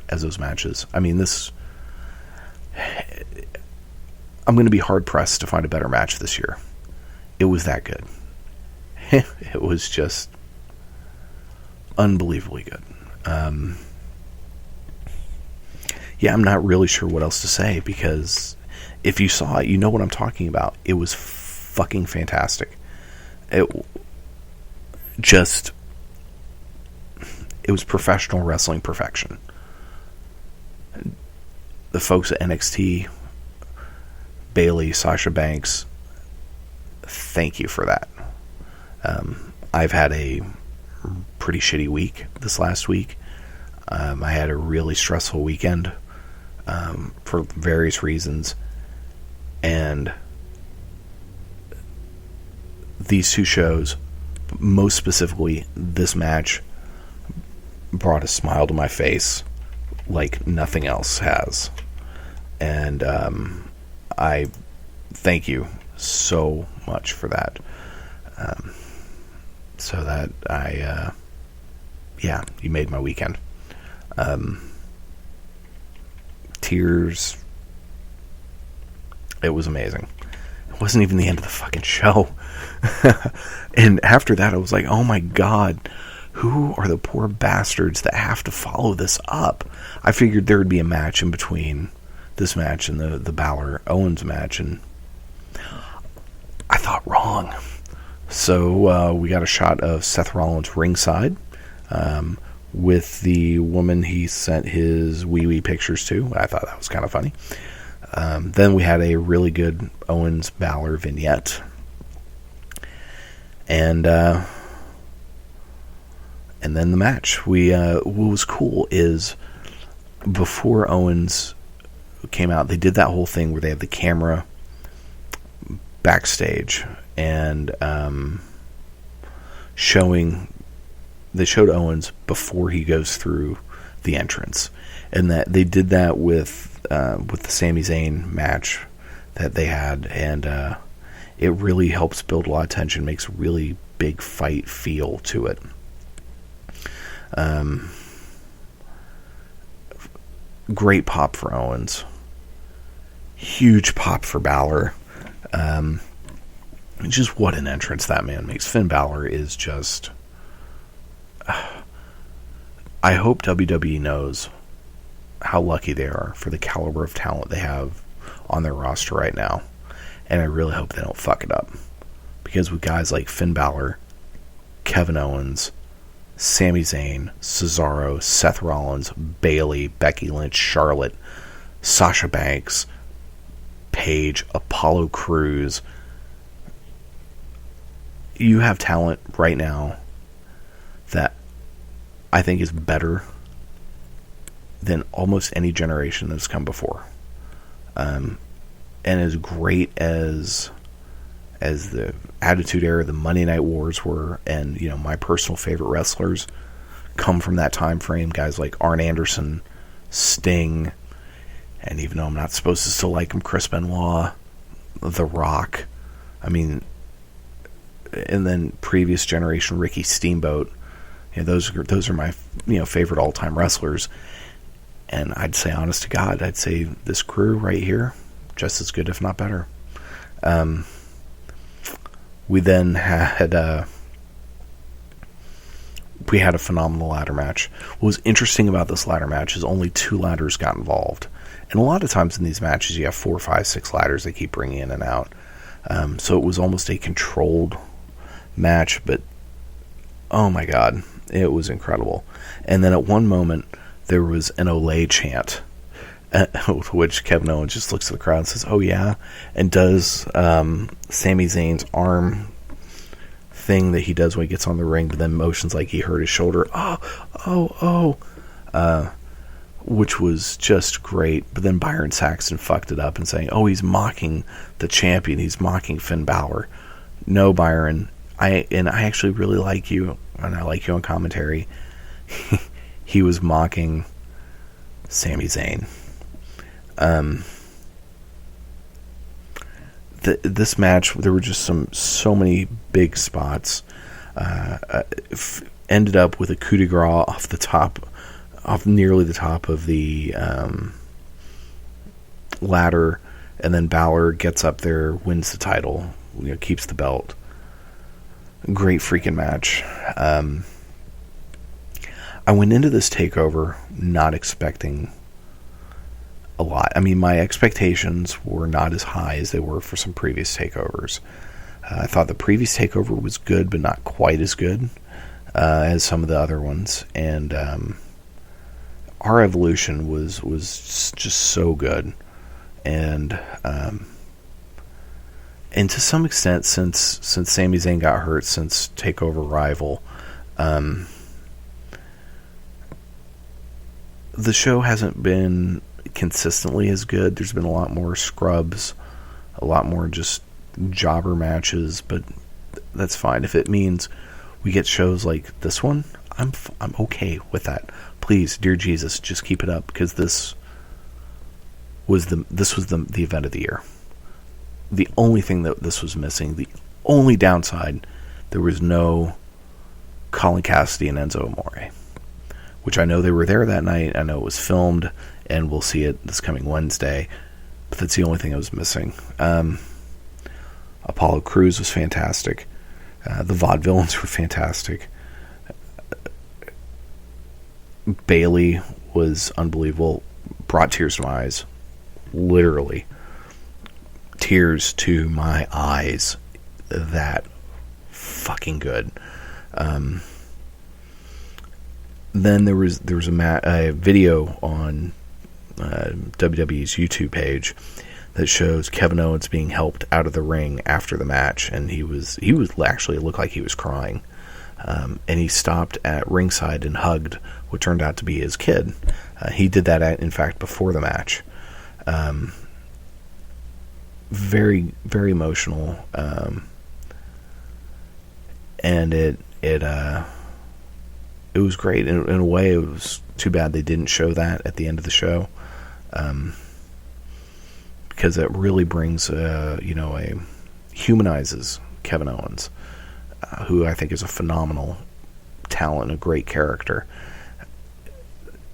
as those matches. I mean, I'm going to be hard pressed to find a better match this year. It was that good. It was just unbelievably good. Yeah, I'm not really sure what else to say, because if you saw it, you know what I'm talking about. It was fucking fantastic. It was professional wrestling perfection. The folks at NXT, Bayley, Sasha Banks, thank you for that. I've had a pretty shitty week this last week. I had a really stressful weekend for various reasons, and these two shows, most specifically this match, brought a smile to my face like nothing else has. And I thank you so much for that. So that you made my weekend. Tears. It was amazing. It wasn't even the end of the fucking show. And after that, I was like, oh my God, who are the poor bastards that have to follow this up? I figured there would be a match in between this match and the Balor-Owens match, and I thought wrong. So we got a shot of Seth Rollins ringside with the woman he sent his wee-wee pictures to. I thought that was kind of funny. Then we had a really good Owens-Balor vignette. And then the match. What was cool is before Owens came out, they did that whole thing where they have the camera backstage and they showed Owens before he goes through the entrance, and that they did that with the Sami Zayn match that they had, and it really helps build a lot of tension, makes a really big fight feel to it. Great pop for Owens, huge pop for Balor. Just what an entrance that man makes. Finn Balor is just... I hope WWE knows how lucky they are for the caliber of talent they have on their roster right now. And I really hope they don't fuck it up. Because with guys like Finn Balor, Kevin Owens, Sami Zayn, Cesaro, Seth Rollins, Bayley, Becky Lynch, Charlotte, Sasha Banks, Paige, Apollo Crews, you have talent right now that I think is better than almost any generation that's come before. And as great as the Attitude Era, the Monday Night Wars were, and my personal favorite wrestlers come from that time frame, guys like Arn Anderson, Sting, and even though I'm not supposed to still like him, Chris Benoit, The Rock, and then previous generation Ricky Steamboat. Those are my favorite all-time wrestlers. And I'd say, honest to God, I'd say this crew right here, just as good, if not better. We then had a phenomenal ladder match. What was interesting about this ladder match is only 2 ladders got involved. And a lot of times in these matches, you have 4, 5, 6 ladders they keep bringing in and out. So it was almost a controlled match, but oh my God, it was incredible. And then at one moment, there was an Olay chant, with which Kevin Owens just looks at the crowd and says, oh yeah, and does Sami Zayn's arm thing that he does when he gets on the ring, but then motions like he hurt his shoulder, which was just great. But then Byron Saxton fucked it up and saying, oh, he's mocking the champion, he's mocking Finn Balor. No, Byron, I actually really like you, and I like you on commentary. He was mocking Sami Zayn. this match, there were just so many big spots. Ended up with a coup de grace off nearly the top of the ladder, and then Balor gets up there, wins the title, keeps the belt. Great freaking match. I went into this takeover not expecting a lot. I mean, my expectations were not as high as they were for some previous takeovers. I thought the previous takeover was good, but not quite as good as some of the other ones. And our Evolution was just so good. And to some extent, since Sami Zayn got hurt, since TakeOver Rival, the show hasn't been consistently as good. There's been a lot more scrubs, a lot more just jobber matches, but that's fine. If it means we get shows like this one, I'm okay with that. Please, dear Jesus, just keep it up, because this was the event of the year. The only thing that this was missing, the only downside, there was no Colin Cassidy and Enzo Amore, which I know they were there that night. I know it was filmed, and we'll see it this coming Wednesday, but that's the only thing I was missing. Apollo Crews was fantastic. The Vaudevillains were fantastic. Bayley was unbelievable. Brought tears to my eyes. Literally. Tears to my eyes. That fucking good. Then there was a video on WWE's YouTube page that shows Kevin Owens being helped out of the ring after the match, and he was actually, it looked like he was crying, and he stopped at ringside and hugged what turned out to be his kid. He did that in fact before the match. Very, very emotional, and it was great. In a way, it was too bad they didn't show that at the end of the show, because it really brings, humanizes Kevin Owens, who I think is a phenomenal talent, a great character.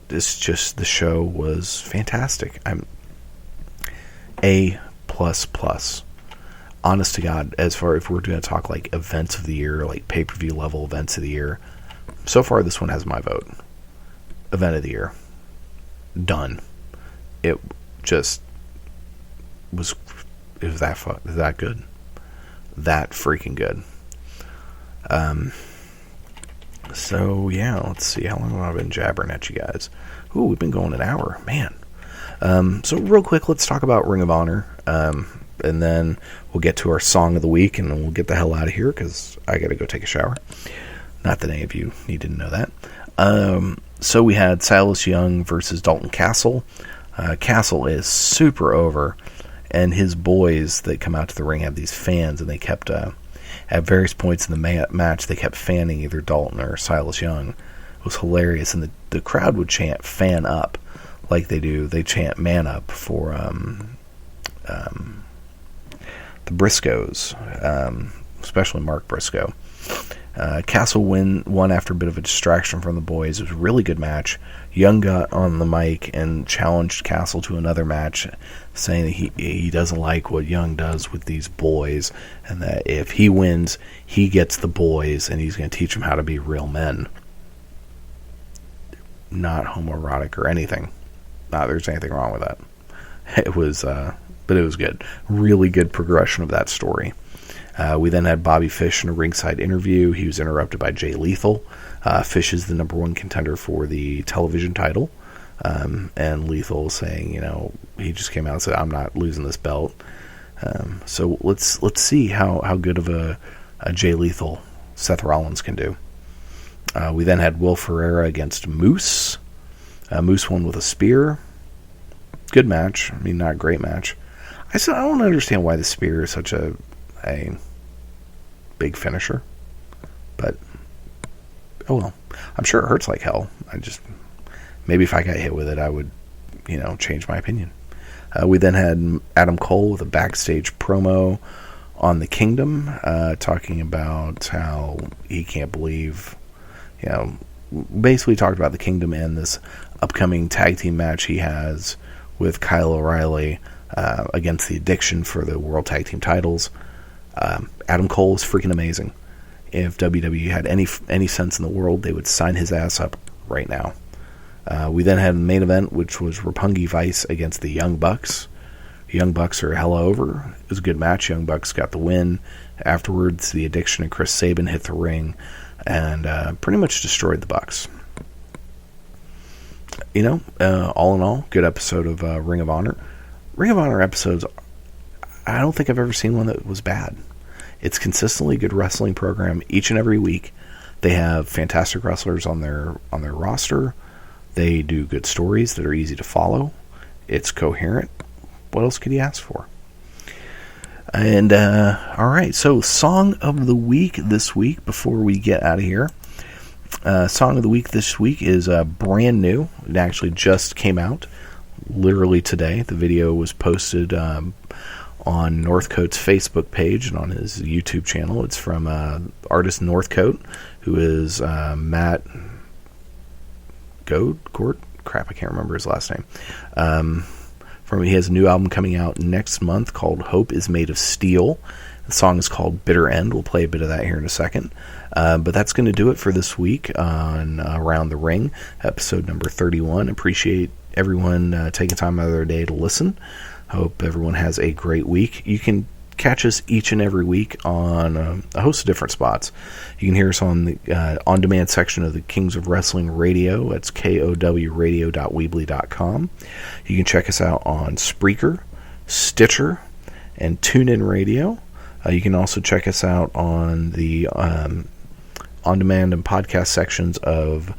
The show was fantastic. I'm A++. Honest to God, as far if we're going to talk like events of the year, like pay-per-view level events of the year, so far this one has my vote. Event of the year. Done. It was that good. That freaking good. So yeah, let's see, how long have I been jabbering at you guys? Ooh, we've been going an hour, man. So real quick, let's talk about Ring of Honor, and then we'll get to our song of the week, and then we'll get the hell out of here, because I gotta go take a shower. Not that any of you need to know that. So we had Silas Young versus Dalton Castle. Castle is super over, and his boys that come out to the ring have these fans, and they kept, at various points in the match, they kept fanning either Dalton or Silas Young. It was hilarious, and the crowd would chant "fan up" like they do. They chant "man up" for the Briscoes, especially Mark Briscoe. Castle won after a bit of a distraction from the boys. It was a really good match. Young got on the mic and challenged Castle to another match, saying that he doesn't like what Young does with these boys, and that if he wins, he gets the boys, and he's going to teach them how to be real men. Not homoerotic or anything. Not there's anything wrong with that. It was, but it was good. Really good progression of that story. We then had Bobby Fish in a ringside interview. He was interrupted by Jay Lethal. Fish is the number one contender for the television title. And Lethal saying, he just came out and said, "I'm not losing this belt." So let's see how good of a Jay Lethal Seth Rollins can do. We then had Will Ferreira against Moose. Moose won with a spear. Good match. I mean, not a great match. I don't understand why the spear is such a big finisher, but oh well. I'm sure it hurts like hell. Maybe if I got hit with it, I would, change my opinion. We then had Adam Cole with a backstage promo on the Kingdom, talking about how he can't believe, basically talked about the Kingdom and this upcoming tag team match he has with Kyle O'Reilly against the Addiction for the World Tag Team titles. Adam Cole is freaking amazing. If WWE had any sense in the world, they would sign his ass up right now. We then had the main event, which was Roppongi Vice against the Young Bucks. The Young Bucks are hella over. It was a good match. Young Bucks got the win. Afterwards, the Addiction and Chris Sabin hit the ring and pretty much destroyed the Bucks. All in all, good episode of Ring of Honor. Ring of Honor episodes, I don't think I've ever seen one that was bad. It's consistently good wrestling program each and every week. They have fantastic wrestlers on their roster. They do good stories that are easy to follow. It's coherent. What else could you ask for? And, alright, so Song of the Week this week, before we get out of here. Song of the Week this week is brand new. It actually just came out, literally today. The video was posted on Northcote's Facebook page and on his YouTube channel. It's from artist Northcote, who is Matt Gort? Crap, I can't remember his last name. He has a new album coming out next month called Hope is Made of Steel. The song is called Bitter End. We'll play a bit of that here in a second. But that's going to do it for this week on Around the Ring, episode number 31. Appreciate everyone taking time out of their day to listen. Hope everyone has a great week. You can catch us each and every week on a host of different spots. You can hear us on the on-demand section of the Kings of Wrestling Radio. That's kowradio.weebly.com. You can check us out on Spreaker, Stitcher, and TuneIn Radio. You can also check us out on the on-demand and podcast sections of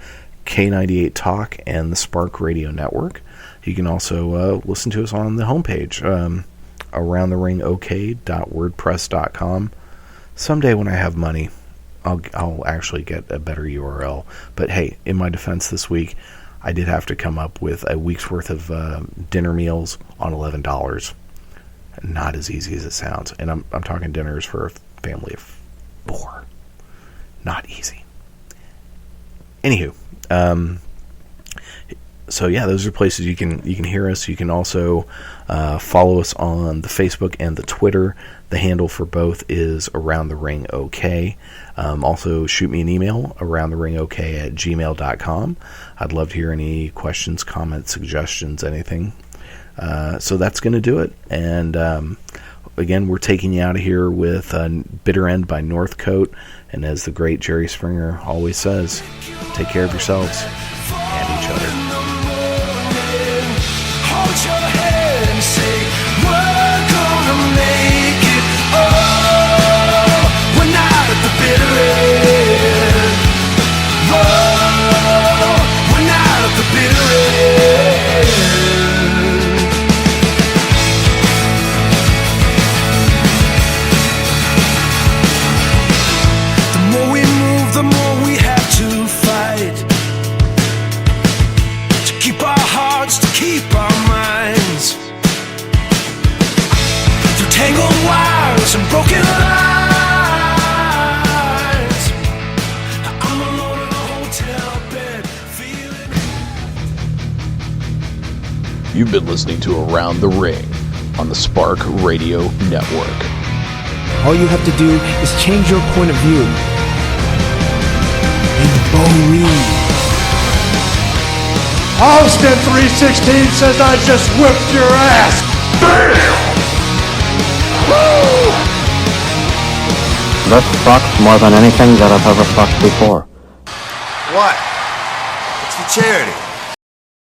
K98 Talk and the Spark Radio Network. You can also listen to us on the homepage, aroundtheringok.wordpress.com. Someday when I have money, I'll actually get a better URL. But hey, in my defense this week, I did have to come up with a week's worth of dinner meals on $11. Not as easy as it sounds. And I'm talking dinners for a family of 4. Not easy. Anywho, so yeah, those are places you can hear us. You can also follow us on the Facebook and the Twitter. The handle for both is Around the Ring OK. Also, shoot me an email, aroundtheringok@gmail.com. I'd love to hear any questions, comments, suggestions, anything. So that's going to do it. And again, we're taking you out of here with Bitter End by Northcote. And as the great Jerry Springer always says, take care of yourselves and each other. Hold your head and say, we're gonna make it. Oh, we're not at the bitter end. Oh, we're not at the bitter end. The more we move, the more we have to fight. To keep our hearts, to keep our minds. Through tangled wires and broken lines. I'm alone in a hotel bed, feeling. You've been listening to Around the Ring on the Spark Radio Network. All you have to do is change your point of view. And believe. Austin 316 says I just whipped your ass. Bam! Woo! This sucks more than anything that I've ever sucked before. What? It's for charity.